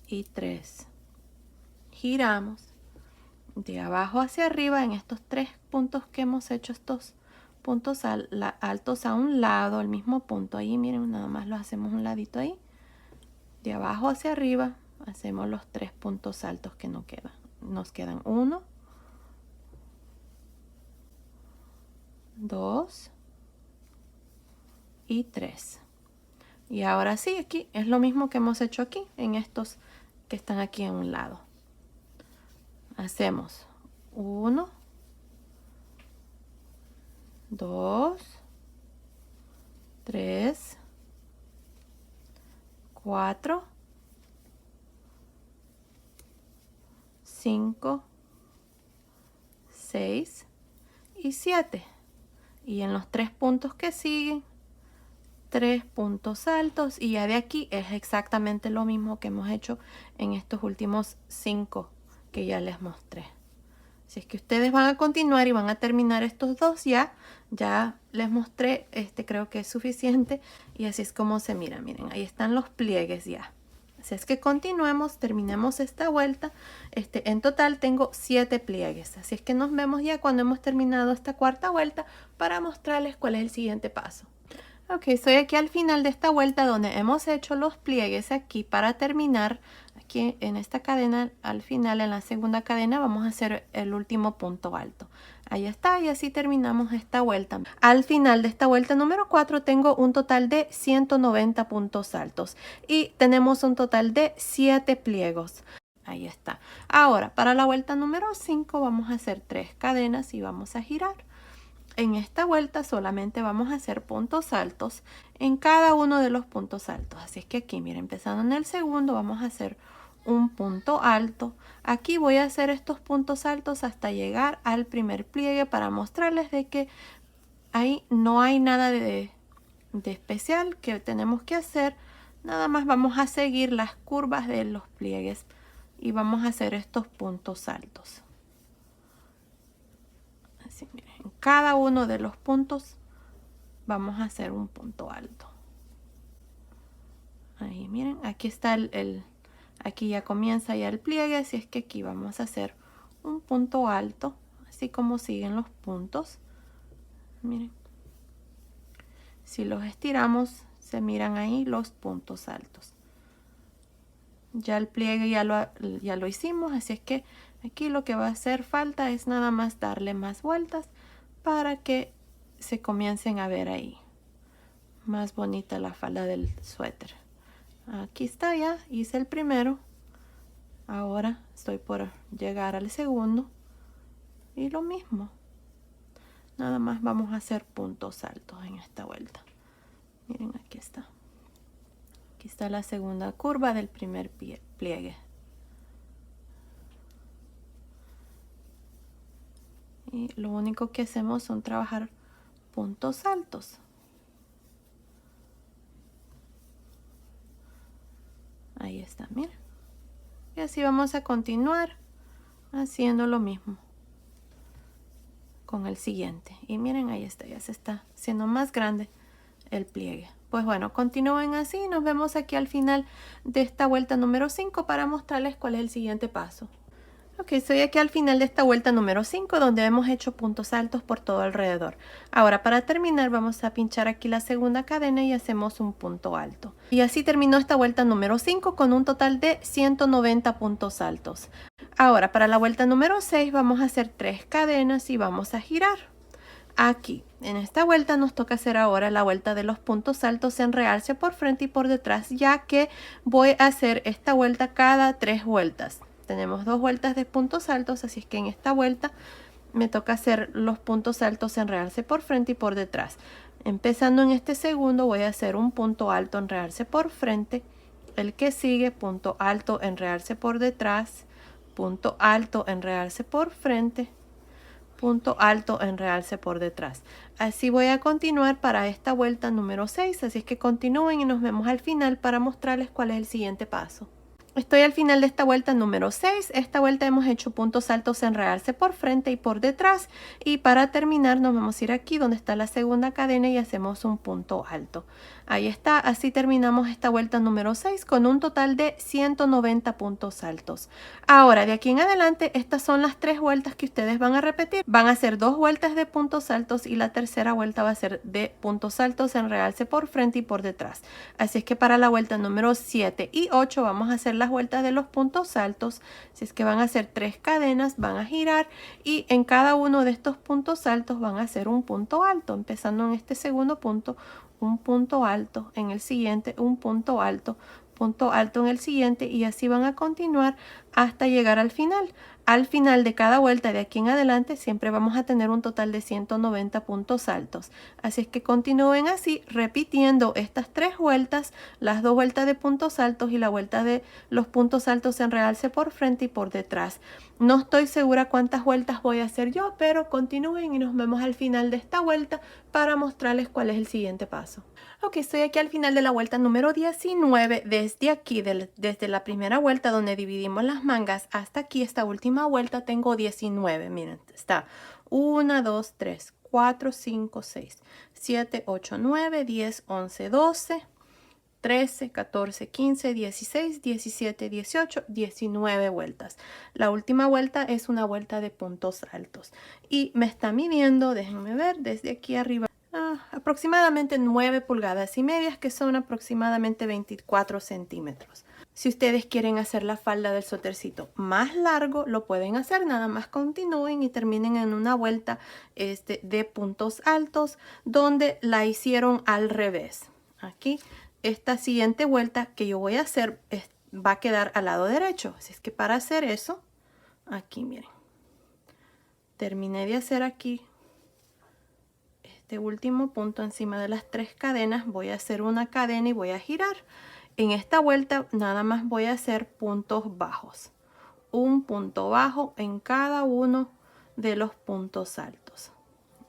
[SPEAKER 1] y 3. Giramos de abajo hacia arriba en estos 3 puntos que hemos hecho, estos puntos altos a un lado, el mismo punto ahí, miren, nada más lo hacemos un ladito ahí. De abajo hacia arriba hacemos los 3 puntos altos que nos quedan. 1, 2 y 3. Y ahora sí, aquí es lo mismo que hemos hecho aquí en estos que están aquí a un lado. Hacemos 1, 2, 3, 4, 5, 6 y 7. Y en los 3 puntos que siguen, 3 puntos altos, y ya de aquí es exactamente lo mismo que hemos hecho en estos últimos 5 que ya les mostré. Si es que ustedes van a continuar y van a terminar estos dos, ya les mostré, creo que es suficiente, y así es como se mira. Miren, ahí están los pliegues ya. Si es que continuemos, terminemos esta vuelta. En total tengo 7 pliegues. Así es que nos vemos ya cuando hemos terminado esta cuarta vuelta para mostrarles cuál es el siguiente paso. Ok, estoy aquí al final de esta vuelta donde hemos hecho los pliegues aquí para terminar. Aquí en esta cadena, al final, en la segunda cadena, vamos a hacer el último punto alto. Ahí está, y así terminamos esta vuelta. Al final de esta vuelta número 4 tengo un total de 190 puntos altos y tenemos un total de 7 pliegos. Ahí está. Ahora, para la vuelta número 5 vamos a hacer 3 cadenas y vamos a girar. En esta vuelta solamente vamos a hacer puntos altos en cada uno de los puntos altos. Así es que aquí, miren, empezando en el segundo, vamos a hacer un punto alto. Aquí voy a hacer estos puntos altos hasta llegar al primer pliegue para mostrarles de que ahí no hay nada de especial que tenemos que hacer. Nada más vamos a seguir las curvas de los pliegues y vamos a hacer estos puntos altos. Así, miren, en cada uno de los puntos vamos a hacer un punto alto. Ahí, miren, aquí está aquí ya comienza ya el pliegue, así es que aquí vamos a hacer un punto alto, así como siguen los puntos. Miren, si los estiramos, se miran ahí los puntos altos. Ya el pliegue ya lo hicimos, así es que aquí lo que va a hacer falta es nada más darle más vueltas para que se comiencen a ver ahí más bonita la falda del suéter. Aquí está, ya hice el primero. Ahora estoy por llegar al segundo y lo mismo. Nada más vamos a hacer puntos altos en esta vuelta. Miren, aquí está. Aquí está la segunda curva del primer pliegue. Y lo único que hacemos son trabajar puntos altos. Ahí está, miren. Y así vamos a continuar haciendo lo mismo con el siguiente. Y miren, ahí está, ya se está haciendo más grande el pliegue. Pues bueno, continúen así. Nos vemos aquí al final de esta vuelta número 5 para mostrarles cuál es el siguiente paso. Ok, estoy aquí al final de esta vuelta número 5 donde hemos hecho puntos altos por todo alrededor. Ahora para terminar vamos a pinchar aquí la segunda cadena y hacemos un punto alto. Y así terminó esta vuelta número 5 con un total de 190 puntos altos. Ahora para la vuelta número 6 vamos a hacer 3 cadenas y vamos a girar. Aquí, en esta vuelta nos toca hacer ahora la vuelta de los puntos altos en realce por frente y por detrás, ya que voy a hacer esta vuelta cada 3 vueltas. Tenemos 2 vueltas de puntos altos, así es que en esta vuelta me toca hacer los puntos altos en realce por frente y por detrás. Empezando en este segundo voy a hacer un punto alto en realce por frente, el que sigue punto alto en realce por detrás, punto alto en realce por frente, punto alto en realce por detrás. Así voy a continuar para esta vuelta número 6, así es que continúen y nos vemos al final para mostrarles cuál es el siguiente paso. Estoy al final de esta vuelta número 6. Esta vuelta hemos hecho puntos altos en realce por frente y por detrás. Y para terminar nos vamos a ir aquí donde está la segunda cadena y hacemos un punto alto. Ahí está, así terminamos esta vuelta número 6 con un total de 190 puntos altos. Ahora, de aquí en adelante, estas son las 3 vueltas que ustedes van a repetir. Van a ser 2 vueltas de puntos altos y la tercera vuelta va a ser de puntos altos en realce por frente y por detrás. Así es que para la vuelta número 7 y 8 vamos a hacer las vueltas de los puntos altos. Si es que van a hacer 3 cadenas, van a girar y en cada uno de estos puntos altos van a hacer un punto alto, empezando en este segundo punto, un punto alto, en el siguiente un punto alto en el siguiente y así van a continuar hasta llegar al final. Al final de cada vuelta de aquí en adelante siempre vamos a tener un total de 190 puntos altos. Así es que continúen así repitiendo estas 3 vueltas, las 2 vueltas de puntos altos y la vuelta de los puntos altos en realce por frente y por detrás. No estoy segura cuántas vueltas voy a hacer yo, pero continúen y nos vemos al final de esta vuelta para mostrarles cuál es el siguiente paso. Ok, estoy aquí al final de la vuelta número 19. Desde aquí, desde la primera vuelta donde dividimos las mangas hasta aquí, esta última vuelta, tengo 19. Miren, está 1, 2, 3, 4, 5, 6, 7, 8, 9, 10, 11, 12, 13, 14, 15, 16, 17, 18, 19 vueltas. La última vuelta es una vuelta de puntos altos. Y me está midiendo, déjenme ver, desde aquí arriba, aproximadamente 9 pulgadas y medias, que son aproximadamente 24 centímetros. Si ustedes quieren hacer la falda del suétercito más largo, lo pueden hacer. Nada más continúen y terminen en una vuelta de puntos altos donde la hicieron al revés. Aquí, esta siguiente vuelta que yo voy a hacer va a quedar al lado derecho. Así es que para hacer eso, aquí miren, terminé de hacer aquí este último punto encima de las 3 cadenas. Voy a hacer una cadena y voy a girar. En esta vuelta nada más voy a hacer puntos bajos. Un punto bajo en cada uno de los puntos altos.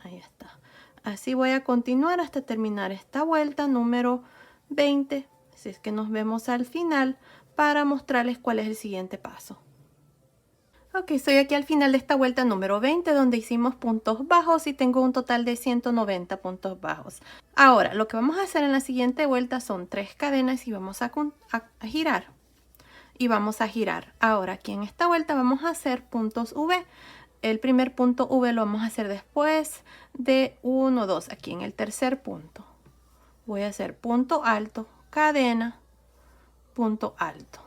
[SPEAKER 1] Ahí está. Así voy a continuar hasta terminar esta vuelta número 20. Así es que nos vemos al final para mostrarles cuál es el siguiente paso. Ok, estoy aquí al final de esta vuelta número 20 donde hicimos puntos bajos y tengo un total de 190 puntos bajos. Ahora, lo que vamos a hacer en la siguiente vuelta son 3 cadenas y vamos a girar. Y vamos a girar. Ahora, aquí en esta vuelta vamos a hacer puntos V. El primer punto V lo vamos a hacer después de 1, 2. Aquí en el tercer punto. Voy a hacer punto alto, cadena, punto alto.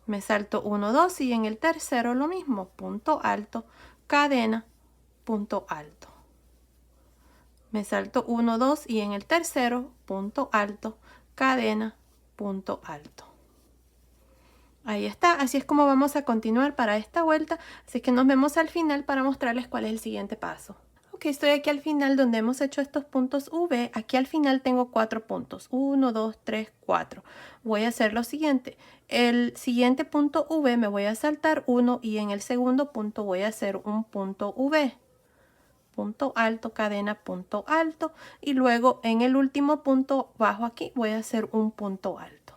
[SPEAKER 1] Me salto 1, 2 y en el tercero lo mismo, punto alto, cadena, punto alto. Me salto 1, 2 y en el tercero, punto alto, cadena, punto alto. Ahí está, así es como vamos a continuar para esta vuelta, así que nos vemos al final para mostrarles cuál es el siguiente paso. Ok, estoy aquí al final donde hemos hecho estos puntos V. Aquí al final tengo 4 puntos. 1, 2, 3, 4. Voy a hacer lo siguiente. El siguiente punto V me voy a saltar 1 y en el segundo punto voy a hacer un punto V. Punto alto, cadena, punto alto. Y luego en el último punto bajo aquí voy a hacer un punto alto.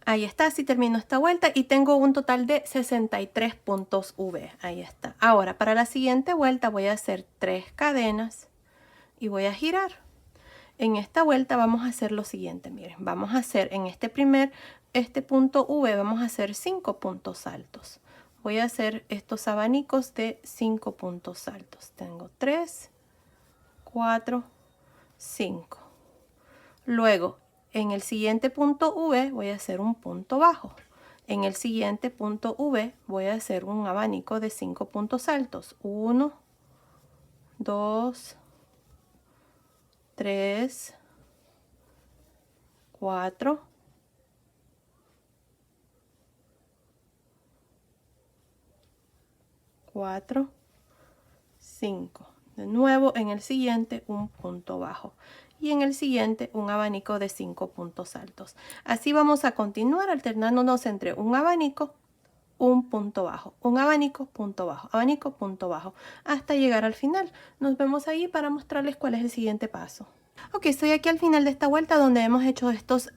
[SPEAKER 1] Ahí está, así termino esta vuelta y tengo un total de 63 puntos V. Ahí está. Ahora, para la siguiente vuelta voy a hacer 3 cadenas y voy a girar. En esta vuelta vamos a hacer lo siguiente, miren. Vamos a hacer en este punto V, vamos a hacer 5 puntos altos. Voy a hacer estos abanicos de 5 puntos altos. Tengo 3, 4, 5. Luego, en el siguiente punto V voy a hacer un punto bajo. En el siguiente punto V voy a hacer un abanico de 5 puntos altos. 1, 2, 3, 4, 4, 5. De nuevo en el siguiente un punto bajo. Y en el siguiente un abanico de 5 puntos altos. Así vamos a continuar alternándonos entre un abanico, un punto bajo, un abanico, punto bajo, abanico, punto bajo, hasta llegar al final. Nos vemos ahí para mostrarles cuál es el siguiente paso. Ok, estoy aquí al final de esta vuelta donde hemos hecho estos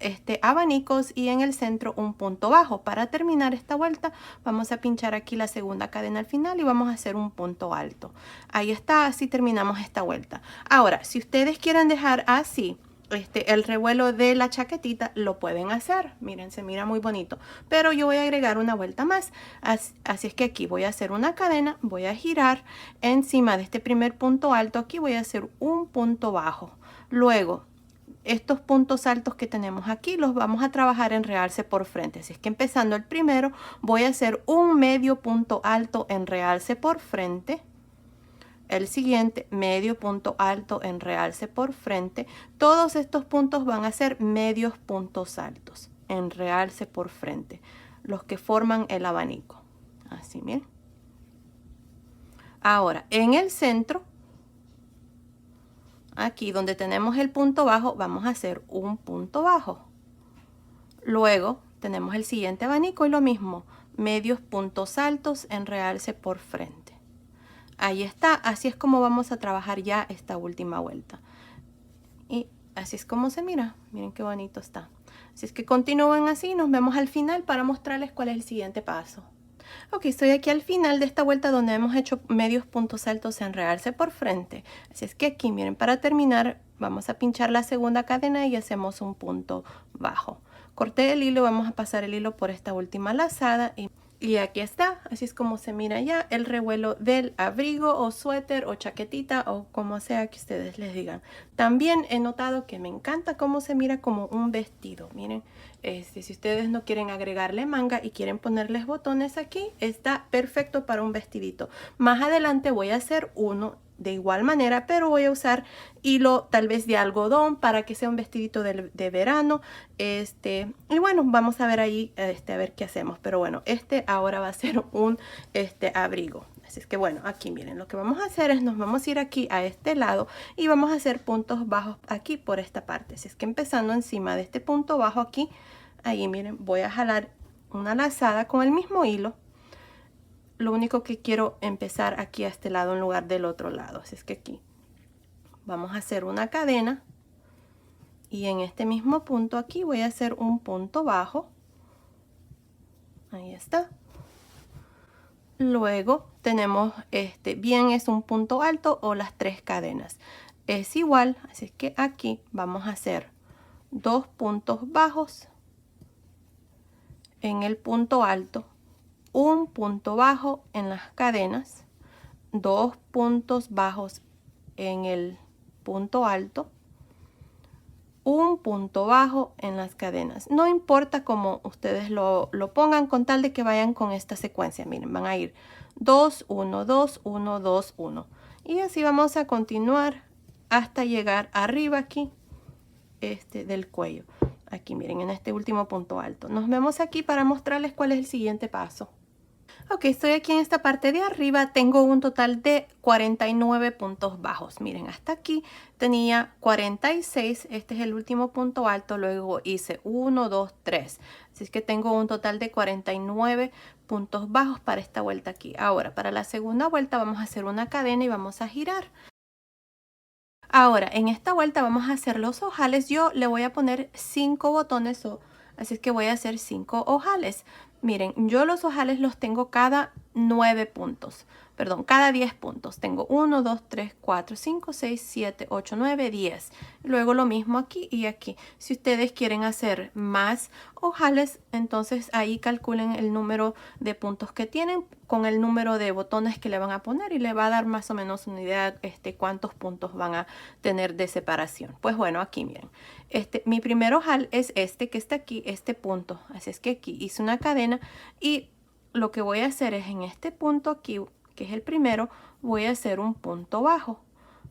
[SPEAKER 1] abanicos y en el centro un punto bajo. Para terminar esta vuelta vamos a pinchar aquí la segunda cadena al final y vamos a hacer un punto alto. Ahí está, así terminamos esta vuelta. Ahora, si ustedes quieren dejar así el revuelo de la chaquetita, lo pueden hacer. Miren, se mira muy bonito. Pero yo voy a agregar una vuelta más. Así es que aquí voy a hacer una cadena, voy a girar encima de este primer punto alto. Aquí voy a hacer un punto bajo. Luego, estos puntos altos que tenemos aquí los vamos a trabajar en realce por frente. Así es que empezando el primero, voy a hacer un medio punto alto en realce por frente. El siguiente, medio punto alto en realce por frente. Todos estos puntos van a ser medios puntos altos en realce por frente, los que forman el abanico. Así, miren. Ahora, en el centro, aquí donde tenemos el punto bajo, vamos a hacer un punto bajo. Luego tenemos el siguiente abanico y lo mismo, medios puntos altos en realce por frente. Ahí está, así es como vamos a trabajar ya esta última vuelta. Y así es como se mira, miren qué bonito está. Así es que continúen así y nos vemos al final para mostrarles cuál es el siguiente paso. Ok, estoy aquí al final de esta vuelta donde hemos hecho medios puntos altos en realce por frente. Así es que aquí, miren, para terminar vamos a pinchar la segunda cadena y hacemos un punto bajo. Corté el hilo, vamos a pasar el hilo por esta última lazada y aquí está. Así es como se mira ya el revuelo del abrigo o suéter o chaquetita o como sea que ustedes les digan. También he notado que me encanta cómo se mira como un vestido. Miren, si ustedes no quieren agregarle manga y quieren ponerles botones aquí, está perfecto para un vestidito. Más adelante voy a hacer uno de igual manera, pero voy a usar hilo tal vez de algodón para que sea un vestidito de verano. Y bueno, vamos a ver ahí a ver qué hacemos, pero bueno, ahora va a ser un abrigo. Así es que bueno, aquí miren, lo que vamos a hacer es nos vamos a ir aquí a este lado y vamos a hacer puntos bajos aquí por esta parte. Así es que empezando encima de este punto bajo aquí, ahí miren, voy a jalar una lazada con el mismo hilo. Lo único que quiero empezar aquí a este lado en lugar del otro lado. Así es que aquí vamos a hacer una cadena y en este mismo punto aquí voy a hacer un punto bajo. Ahí está. Luego tenemos bien es un punto alto o las 3 cadenas. Es igual, así es que aquí vamos a hacer 2 puntos bajos en el punto alto, un punto bajo en las cadenas, 2 puntos bajos en el punto alto, un punto bajo en las cadenas. No importa cómo ustedes lo pongan con tal de que vayan con esta secuencia. Miren, van a ir 2, 1, 2, 1, 2, 1. Y así vamos a continuar hasta llegar arriba aquí del cuello. Aquí miren, en este último punto alto. Nos vemos aquí para mostrarles cuál es el siguiente paso. Ok, estoy aquí en esta parte de arriba, tengo un total de 49 puntos bajos. Miren, hasta aquí tenía 46, este es el último punto alto, luego hice 1, 2, 3. Así es que tengo un total de 49 puntos bajos para esta vuelta aquí. Ahora, para la segunda vuelta vamos a hacer una cadena y vamos a girar. Ahora, en esta vuelta vamos a hacer los ojales. Yo le voy a poner 5 botones, así es que voy a hacer 5 ojales. Miren, yo los ojales los tengo cada 9 puntos. Perdón, cada 10 puntos. Tengo 1, 2, 3, 4, 5, 6, 7, 8, 9, 10. Luego lo mismo aquí y aquí. Si ustedes quieren hacer más ojales, entonces ahí calculen el número de puntos que tienen con el número de botones que le van a poner y le va a dar más o menos una idea cuántos puntos van a tener de separación. Pues bueno, aquí miren. Mi primer ojal es este que está aquí, este punto. Así es que aquí hice una cadena y lo que voy a hacer es en este punto aquí, que es el primero, voy a hacer un punto bajo.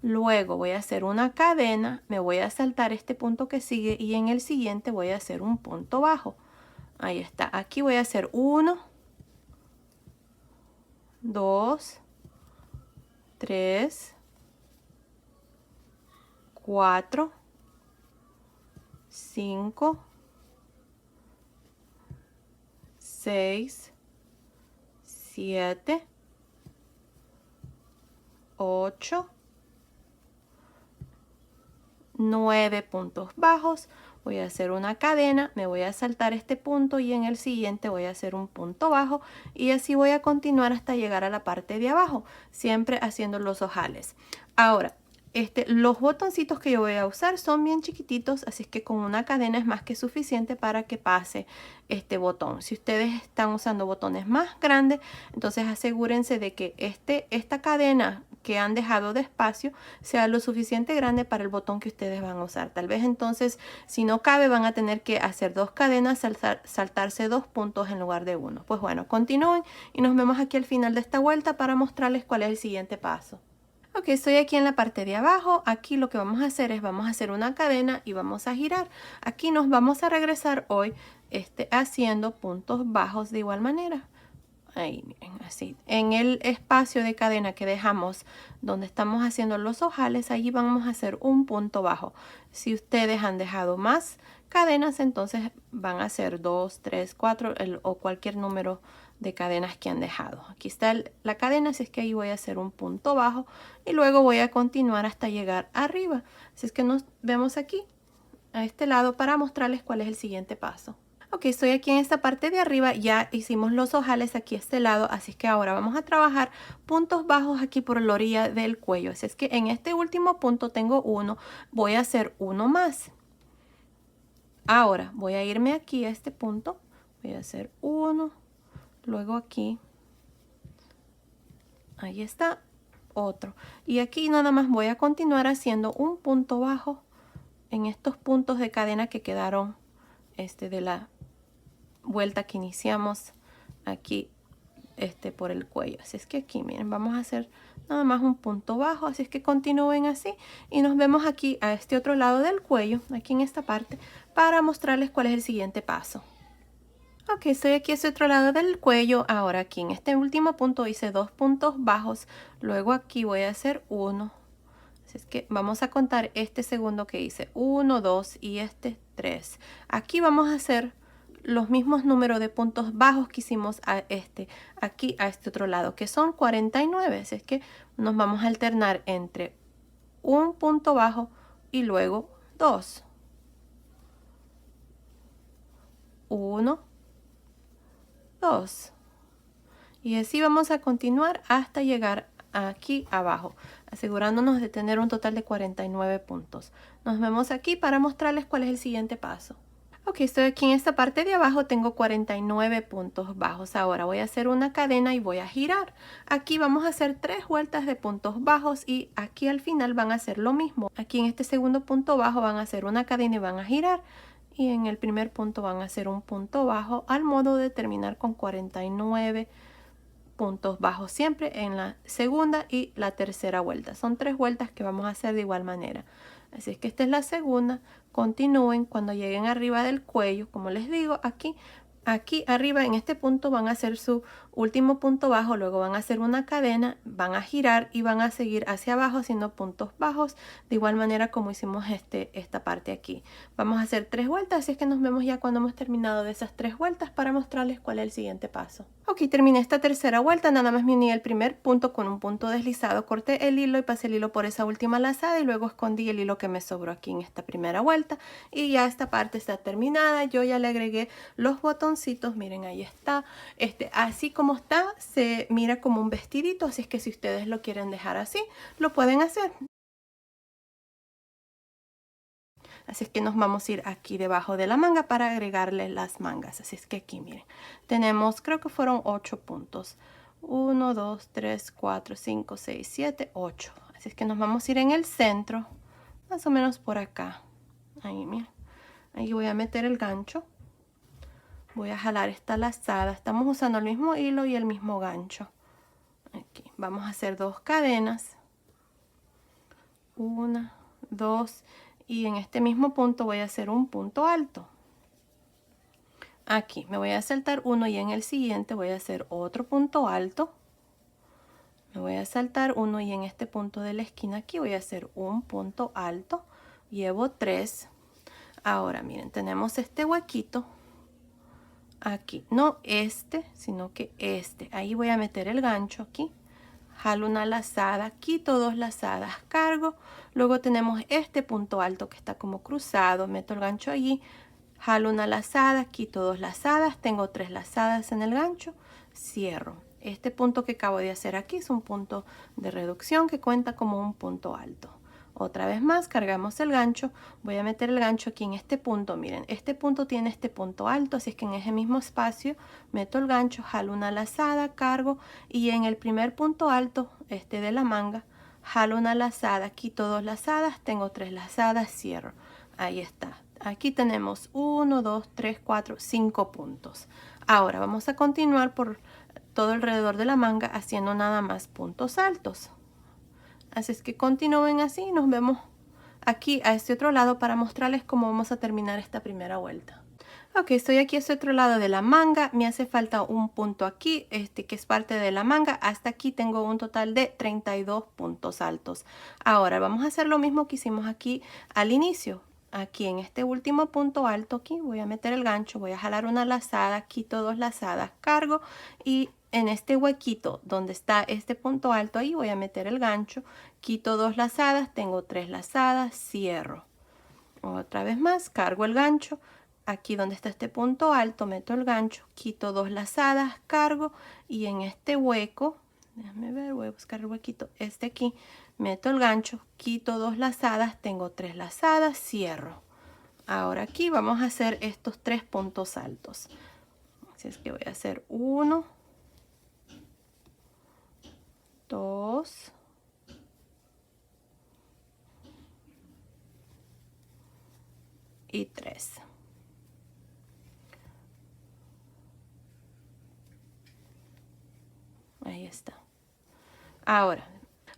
[SPEAKER 1] Luego voy a hacer una cadena, me voy a saltar este punto que sigue y en el siguiente voy a hacer un punto bajo. Ahí está. Aquí voy a hacer 1, 2, 3, 4, 5, 6, 7, 8, 9 puntos bajos. Voy a hacer una cadena, me voy a saltar este punto y en el siguiente voy a hacer un punto bajo y así voy a continuar hasta llegar a la parte de abajo, siempre haciendo los ojales. Ahora, los botoncitos que yo voy a usar son bien chiquititos, así es que con una cadena es más que suficiente para que pase este botón. Si ustedes están usando botones más grandes, entonces asegúrense de que esta cadena que han dejado de espacio sea lo suficiente grande para el botón que ustedes van a usar. Tal vez entonces, si no cabe, van a tener que hacer 2 cadenas, saltarse 2 puntos en lugar de 1. Pues bueno, continúen y nos vemos aquí al final de esta vuelta para mostrarles cuál es el siguiente paso. Ok, estoy aquí en la parte de abajo. Aquí lo que vamos a hacer es vamos a hacer una cadena y vamos a girar. Aquí nos vamos a regresar hoy haciendo puntos bajos de igual manera. Ahí miren, así. En el espacio de cadena que dejamos donde estamos haciendo los ojales, allí vamos a hacer un punto bajo. Si ustedes han dejado más cadenas, entonces van a hacer 2, 3, 4 o cualquier número de cadenas que han dejado. Aquí está la cadena, así es que ahí voy a hacer un punto bajo y luego voy a continuar hasta llegar arriba. Así es que nos vemos aquí a este lado para mostrarles cuál es el siguiente paso. Ok, estoy aquí en esta parte de arriba, ya hicimos los ojales aquí a este lado, así que ahora vamos a trabajar puntos bajos aquí por la orilla del cuello. Así es que en este último punto tengo uno, voy a hacer uno más. Ahora voy a irme aquí a este punto, voy a hacer uno, luego aquí, ahí está, otro. Y aquí nada más voy a continuar haciendo un punto bajo en estos puntos de cadena que quedaron de la vuelta que iniciamos aquí por el cuello. Así es que aquí miren, vamos a hacer nada más un punto bajo, así es que continúen así y nos vemos aquí a este otro lado del cuello, aquí en esta parte, para mostrarles cuál es el siguiente paso. Ok, estoy aquí a este otro lado del cuello. Ahora aquí en este último punto hice dos puntos bajos, luego aquí voy a hacer uno. Así es que vamos a contar este segundo que hice, 1, 2 y este 3. Aquí vamos a hacer los mismos números de puntos bajos que hicimos aquí a este otro lado, que son 49. Así es que nos vamos a alternar entre un punto bajo y luego 2. 1, 2. Y así vamos a continuar hasta llegar aquí abajo, asegurándonos de tener un total de 49 puntos. Nos vemos aquí para mostrarles cuál es el siguiente paso. Ok, estoy aquí en esta parte de abajo, tengo 49 puntos bajos. Ahora voy a hacer una cadena y voy a girar. Aquí vamos a hacer 3 vueltas de puntos bajos y aquí al final van a hacer lo mismo. Aquí en este segundo punto bajo van a hacer una cadena y van a girar. Y en el primer punto van a hacer un punto bajo al modo de terminar con 49 puntos bajos siempre en la segunda y la tercera vuelta. Son 3 vueltas que vamos a hacer de igual manera. Así es que esta es la segunda. Continúen cuando lleguen arriba del cuello, como les digo, aquí arriba en este punto van a hacer su último punto bajo, luego van a hacer una cadena, van a girar y van a seguir hacia abajo haciendo puntos bajos de igual manera como hicimos esta parte aquí. Vamos a hacer 3 vueltas, así es que nos vemos ya cuando hemos terminado de esas 3 vueltas para mostrarles cuál es el siguiente paso. Ok, terminé esta tercera vuelta, nada más me uní el primer punto con un punto deslizado, corté el hilo y pasé el hilo por esa última lazada y luego escondí el hilo que me sobró aquí en esta primera vuelta y ya esta parte está terminada. Yo ya le agregué los botoncitos, miren ahí está, así como está se mira como un vestidito, así es que si ustedes lo quieren dejar así, lo pueden hacer. Así es que nos vamos a ir aquí debajo de la manga para agregarle las mangas. Así es que aquí miren, tenemos, creo que fueron 8 puntos. 1, 2, 3, 4, 5, 6, 7, 8. Así es que nos vamos a ir en el centro, más o menos por acá. Ahí miren, ahí voy a meter el gancho. Voy a jalar esta lazada. Estamos usando el mismo hilo y el mismo gancho. Aquí vamos a hacer 2 cadenas. 1, 2 y en este mismo punto voy a hacer un punto alto. Aquí me voy a saltar uno y en el siguiente voy a hacer otro punto alto. Me voy a saltar uno y en este punto de la esquina aquí voy a hacer un punto alto. Llevo 3. Ahora miren, tenemos este huequito aquí, no sino que ahí voy a meter el gancho aquí, jalo una lazada, quito 2 lazadas, cargo, luego tenemos este punto alto que está como cruzado, meto el gancho allí, jalo una lazada, quito 2 lazadas, tengo 3 lazadas en el gancho, cierro. Este punto que acabo de hacer aquí es un punto de reducción que cuenta como un punto alto. Otra vez más, cargamos el gancho, voy a meter el gancho aquí en este punto, miren, este punto tiene este punto alto, así es que en ese mismo espacio meto el gancho, jalo una lazada, cargo y en el primer punto alto, de la manga, jalo una lazada, quito 2 lazadas, tengo 3 lazadas, cierro, ahí está. Aquí tenemos 1, 2, 3, 4, 5 puntos. Ahora vamos a continuar por todo alrededor de la manga haciendo nada más puntos altos. Así es que continúen así y nos vemos aquí a este otro lado para mostrarles cómo vamos a terminar esta primera vuelta. Ok, estoy aquí a este otro lado de la manga, me hace falta un punto aquí, que es parte de la manga, hasta aquí tengo un total de 32 puntos altos. Ahora vamos a hacer lo mismo que hicimos aquí al inicio. Aquí en este último punto alto aquí voy a meter el gancho, voy a jalar una lazada, quito 2 lazadas, cargo y en este huequito donde está este punto alto ahí voy a meter el gancho, quito 2 lazadas, tengo 3 lazadas, cierro. Otra vez más, cargo el gancho, aquí donde está este punto alto, meto el gancho, quito 2 lazadas, cargo y en este hueco, déjame ver, voy a buscar el huequito, este aquí, meto el gancho, quito 2 lazadas, tengo 3 lazadas, cierro. Ahora aquí vamos a hacer estos 3 puntos altos. Así es que voy a hacer 1, 2, y 3. Ahí está. Ahora,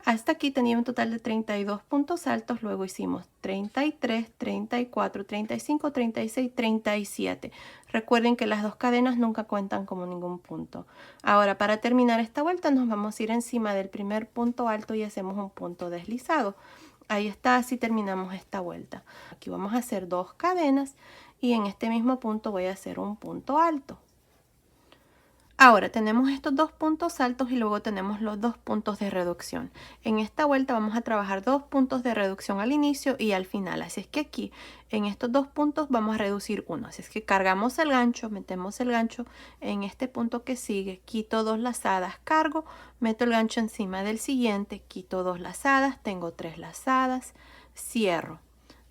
[SPEAKER 1] hasta aquí tenía un total de 32 puntos altos, luego hicimos 33, 34, 35, 36, 37. Recuerden que las dos cadenas nunca cuentan como ningún punto. Ahora, para terminar esta vuelta nos vamos a ir encima del primer punto alto y hacemos un punto deslizado. Ahí está, así terminamos esta vuelta. Aquí vamos a hacer 2 cadenas y en este mismo punto voy a hacer un punto alto. Ahora tenemos estos 2 puntos altos y luego tenemos los 2 puntos de reducción. En esta vuelta vamos a trabajar 2 puntos de reducción al inicio y al final. Así es que aquí en estos 2 puntos vamos a reducir uno. Así es que cargamos el gancho, metemos el gancho en este punto que sigue, quito 2 lazadas, cargo, meto el gancho encima del siguiente, quito 2 lazadas, tengo 3 lazadas, cierro.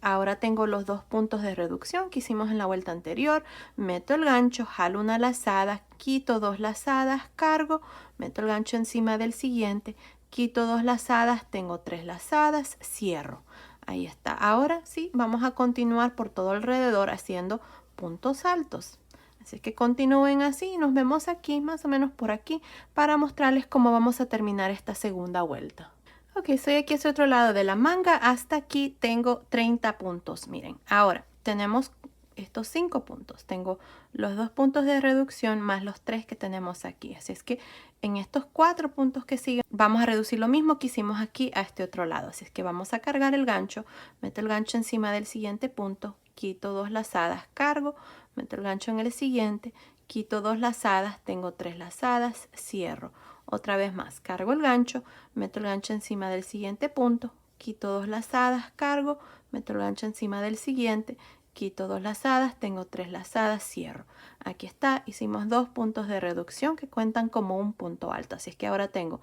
[SPEAKER 1] Ahora tengo los 2 puntos de reducción que hicimos en la vuelta anterior, meto el gancho, jalo una lazada, quito 2 lazadas, cargo, meto el gancho encima del siguiente, quito 2 lazadas, tengo 3 lazadas, cierro. Ahí está. Ahora sí, vamos a continuar por todo alrededor haciendo puntos altos. Así que continúen así y nos vemos aquí, más o menos por aquí, para mostrarles cómo vamos a terminar esta segunda vuelta. Ok, estoy aquí hacia otro lado de la manga. Hasta aquí tengo 30 puntos. Miren, ahora tenemos estos 5 puntos. Tengo los 2 puntos de reducción más los 3 que tenemos aquí. Así es que en estos 4 puntos que siguen vamos a reducir lo mismo que hicimos aquí a este otro lado. Así es que vamos a cargar el gancho, meto el gancho encima del siguiente punto, quito 2 lazadas, cargo, meto el gancho en el siguiente, quito 2 lazadas, tengo 3 lazadas, cierro. Otra vez más, cargo el gancho, meto el gancho encima del siguiente punto, quito 2 lazadas, cargo, meto el gancho encima del siguiente, quito 2 lazadas, tengo 3 lazadas, cierro. Aquí está, hicimos 2 puntos de reducción que cuentan como un punto alto. Así es que ahora tengo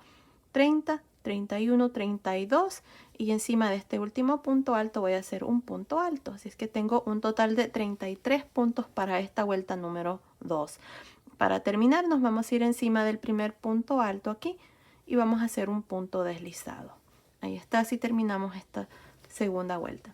[SPEAKER 1] 30, 31, 32 y encima de este último punto alto voy a hacer un punto alto. Así es que tengo un total de 33 puntos para esta vuelta número 2. Para terminar nos vamos a ir encima del primer punto alto aquí y vamos a hacer un punto deslizado. Ahí está, así terminamos esta segunda vuelta.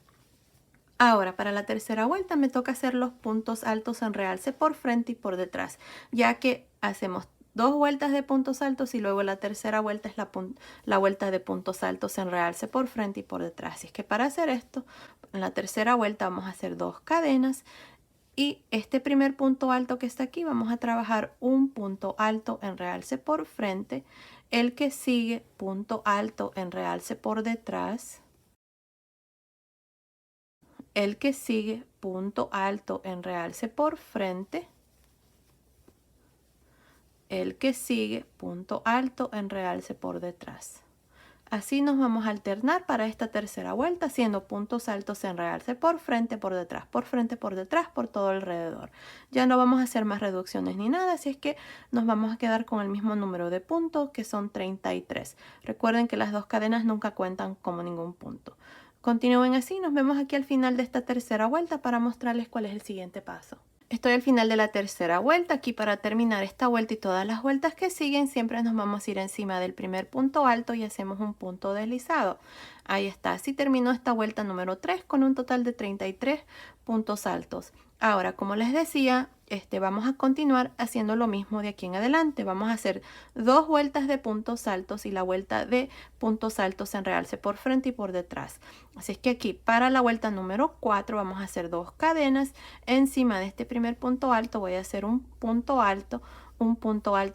[SPEAKER 1] Ahora para la tercera vuelta me toca hacer los puntos altos en realce por frente y por detrás, ya que hacemos 2 vueltas de puntos altos y luego la tercera vuelta es la vuelta de puntos altos en realce por frente y por detrás. Así es que para hacer esto, en la tercera vuelta vamos a hacer 2 cadenas. Y este primer punto alto que está aquí, vamos a trabajar un punto alto en realce por frente, el que sigue punto alto en realce por detrás, el que sigue punto alto en realce por frente, el que sigue punto alto en realce por detrás. Así nos vamos a alternar para esta tercera vuelta haciendo puntos altos en realce por frente, por detrás, por frente, por detrás, por todo alrededor. Ya no vamos a hacer más reducciones ni nada, así es que nos vamos a quedar con el mismo número de puntos que son 33. Recuerden que las 2 cadenas nunca cuentan como ningún punto. Continúen así, nos vemos aquí al final de esta tercera vuelta para mostrarles cuál es el siguiente paso. Estoy al final de la tercera vuelta. Aquí para terminar esta vuelta y todas las vueltas que siguen siempre nos vamos a ir encima del primer punto alto y hacemos un punto deslizado. Ahí está, así terminó esta vuelta número 3 con un total de 33 puntos altos. Ahora, como les decía, vamos a continuar haciendo lo mismo de aquí en adelante. Vamos a hacer 2 vueltas de puntos altos y la vuelta de puntos altos en realce por frente y por detrás. Así es que aquí para la vuelta número 4 vamos a hacer 2 cadenas. Encima de este primer punto alto voy a hacer un punto alto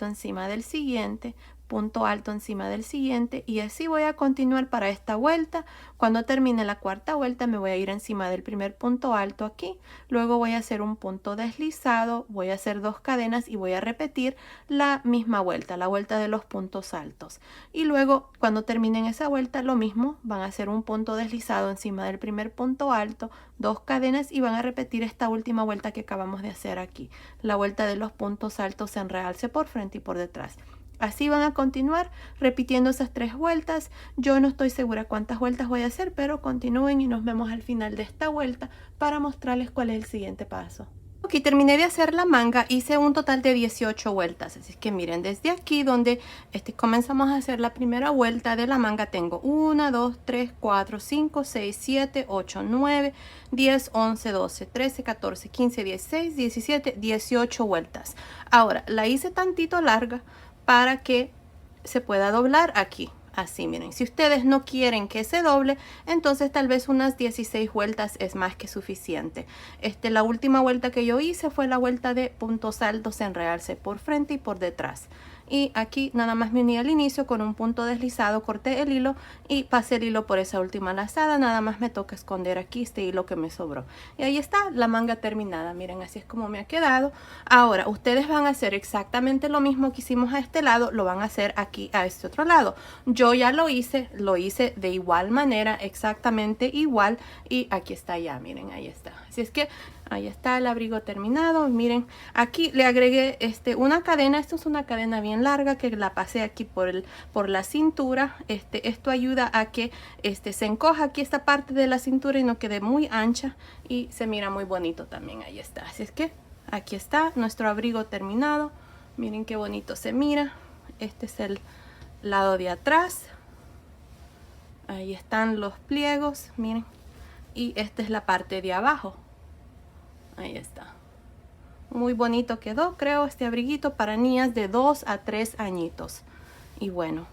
[SPEAKER 1] encima del siguiente, punto alto encima del siguiente y así voy a continuar para esta vuelta. Cuando termine la cuarta vuelta me voy a ir encima del primer punto alto aquí, luego voy a hacer un punto deslizado, voy a hacer 2 cadenas y voy a repetir la misma vuelta, la vuelta de los puntos altos. Y luego cuando terminen esa vuelta lo mismo, van a hacer un punto deslizado encima del primer punto alto, 2 cadenas y van a repetir esta última vuelta que acabamos de hacer aquí, la vuelta de los puntos altos en realce por frente y por detrás. Así van a continuar repitiendo esas 3 vueltas. Yo no estoy segura cuántas vueltas voy a hacer, pero continúen y nos vemos al final de esta vuelta para mostrarles cuál es el siguiente paso. Aquí terminé de hacer la manga, hice un total de 18 vueltas, así que miren, desde aquí donde comenzamos a hacer la primera vuelta de la manga, tengo 1, 2, 3, 4, 5, 6, 7, 8, 9, 10, 11, 12, 13, 14, 15, 16, 17, 18 vueltas. Ahora, la hice tantito larga para que se pueda doblar aquí. Así, miren, si ustedes no quieren que se doble, entonces tal vez unas 16 vueltas es más que suficiente. La última vuelta que yo hice fue la vuelta de puntos altos en realce por frente y por detrás. Y aquí nada más me uní al inicio con un punto deslizado, corté el hilo y pasé el hilo por esa última lazada. Nada más me toca esconder aquí este hilo que me sobró. Y ahí está la manga terminada. Miren, así es como me ha quedado. Ahora, ustedes van a hacer exactamente lo mismo que hicimos a este lado, lo van a hacer aquí a este otro lado. Yo ya lo hice de igual manera, exactamente igual. Y aquí está ya, miren, ahí está. Así es que ahí está el abrigo terminado. Miren, aquí le agregué una cadena. Esto es una cadena bien larga que la pasé aquí por la cintura. Esto ayuda a que se encoja aquí esta parte de la cintura y no quede muy ancha y se mira muy bonito también. Ahí está. Así es que aquí está nuestro abrigo terminado. Miren qué bonito se mira. Este es el lado de atrás. Ahí están los pliegos, miren. Y esta es la parte de abajo. Ahí está. Muy bonito quedó, creo, este abriguito para niñas de 2 a 3 añitos. Y bueno,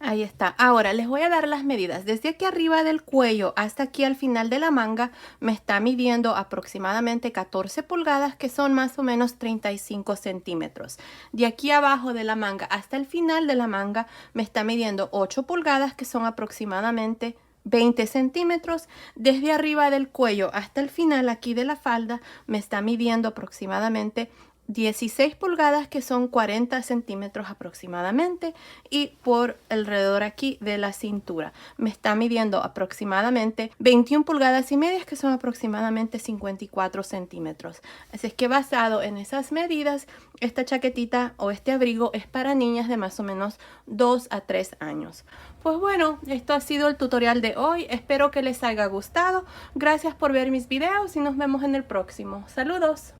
[SPEAKER 1] ahí está. Ahora les voy a dar las medidas. Desde aquí arriba del cuello hasta aquí al final de la manga me está midiendo aproximadamente 14 pulgadas, que son más o menos 35 centímetros. De aquí abajo de la manga hasta el final de la manga me está midiendo 8 pulgadas, que son aproximadamente 20 centímetros. Desde arriba del cuello hasta el final aquí de la falda me está midiendo aproximadamente 16 pulgadas, que son 40 centímetros aproximadamente, y por alrededor aquí de la cintura me está midiendo aproximadamente 21 pulgadas y medias, que son aproximadamente 54 centímetros. Así es que basado en esas medidas, esta chaquetita o este abrigo es para niñas de más o menos 2 a 3 años. Pues bueno, esto ha sido el tutorial de hoy. Espero que les haya gustado. Gracias por ver mis videos y nos vemos en el próximo. Saludos.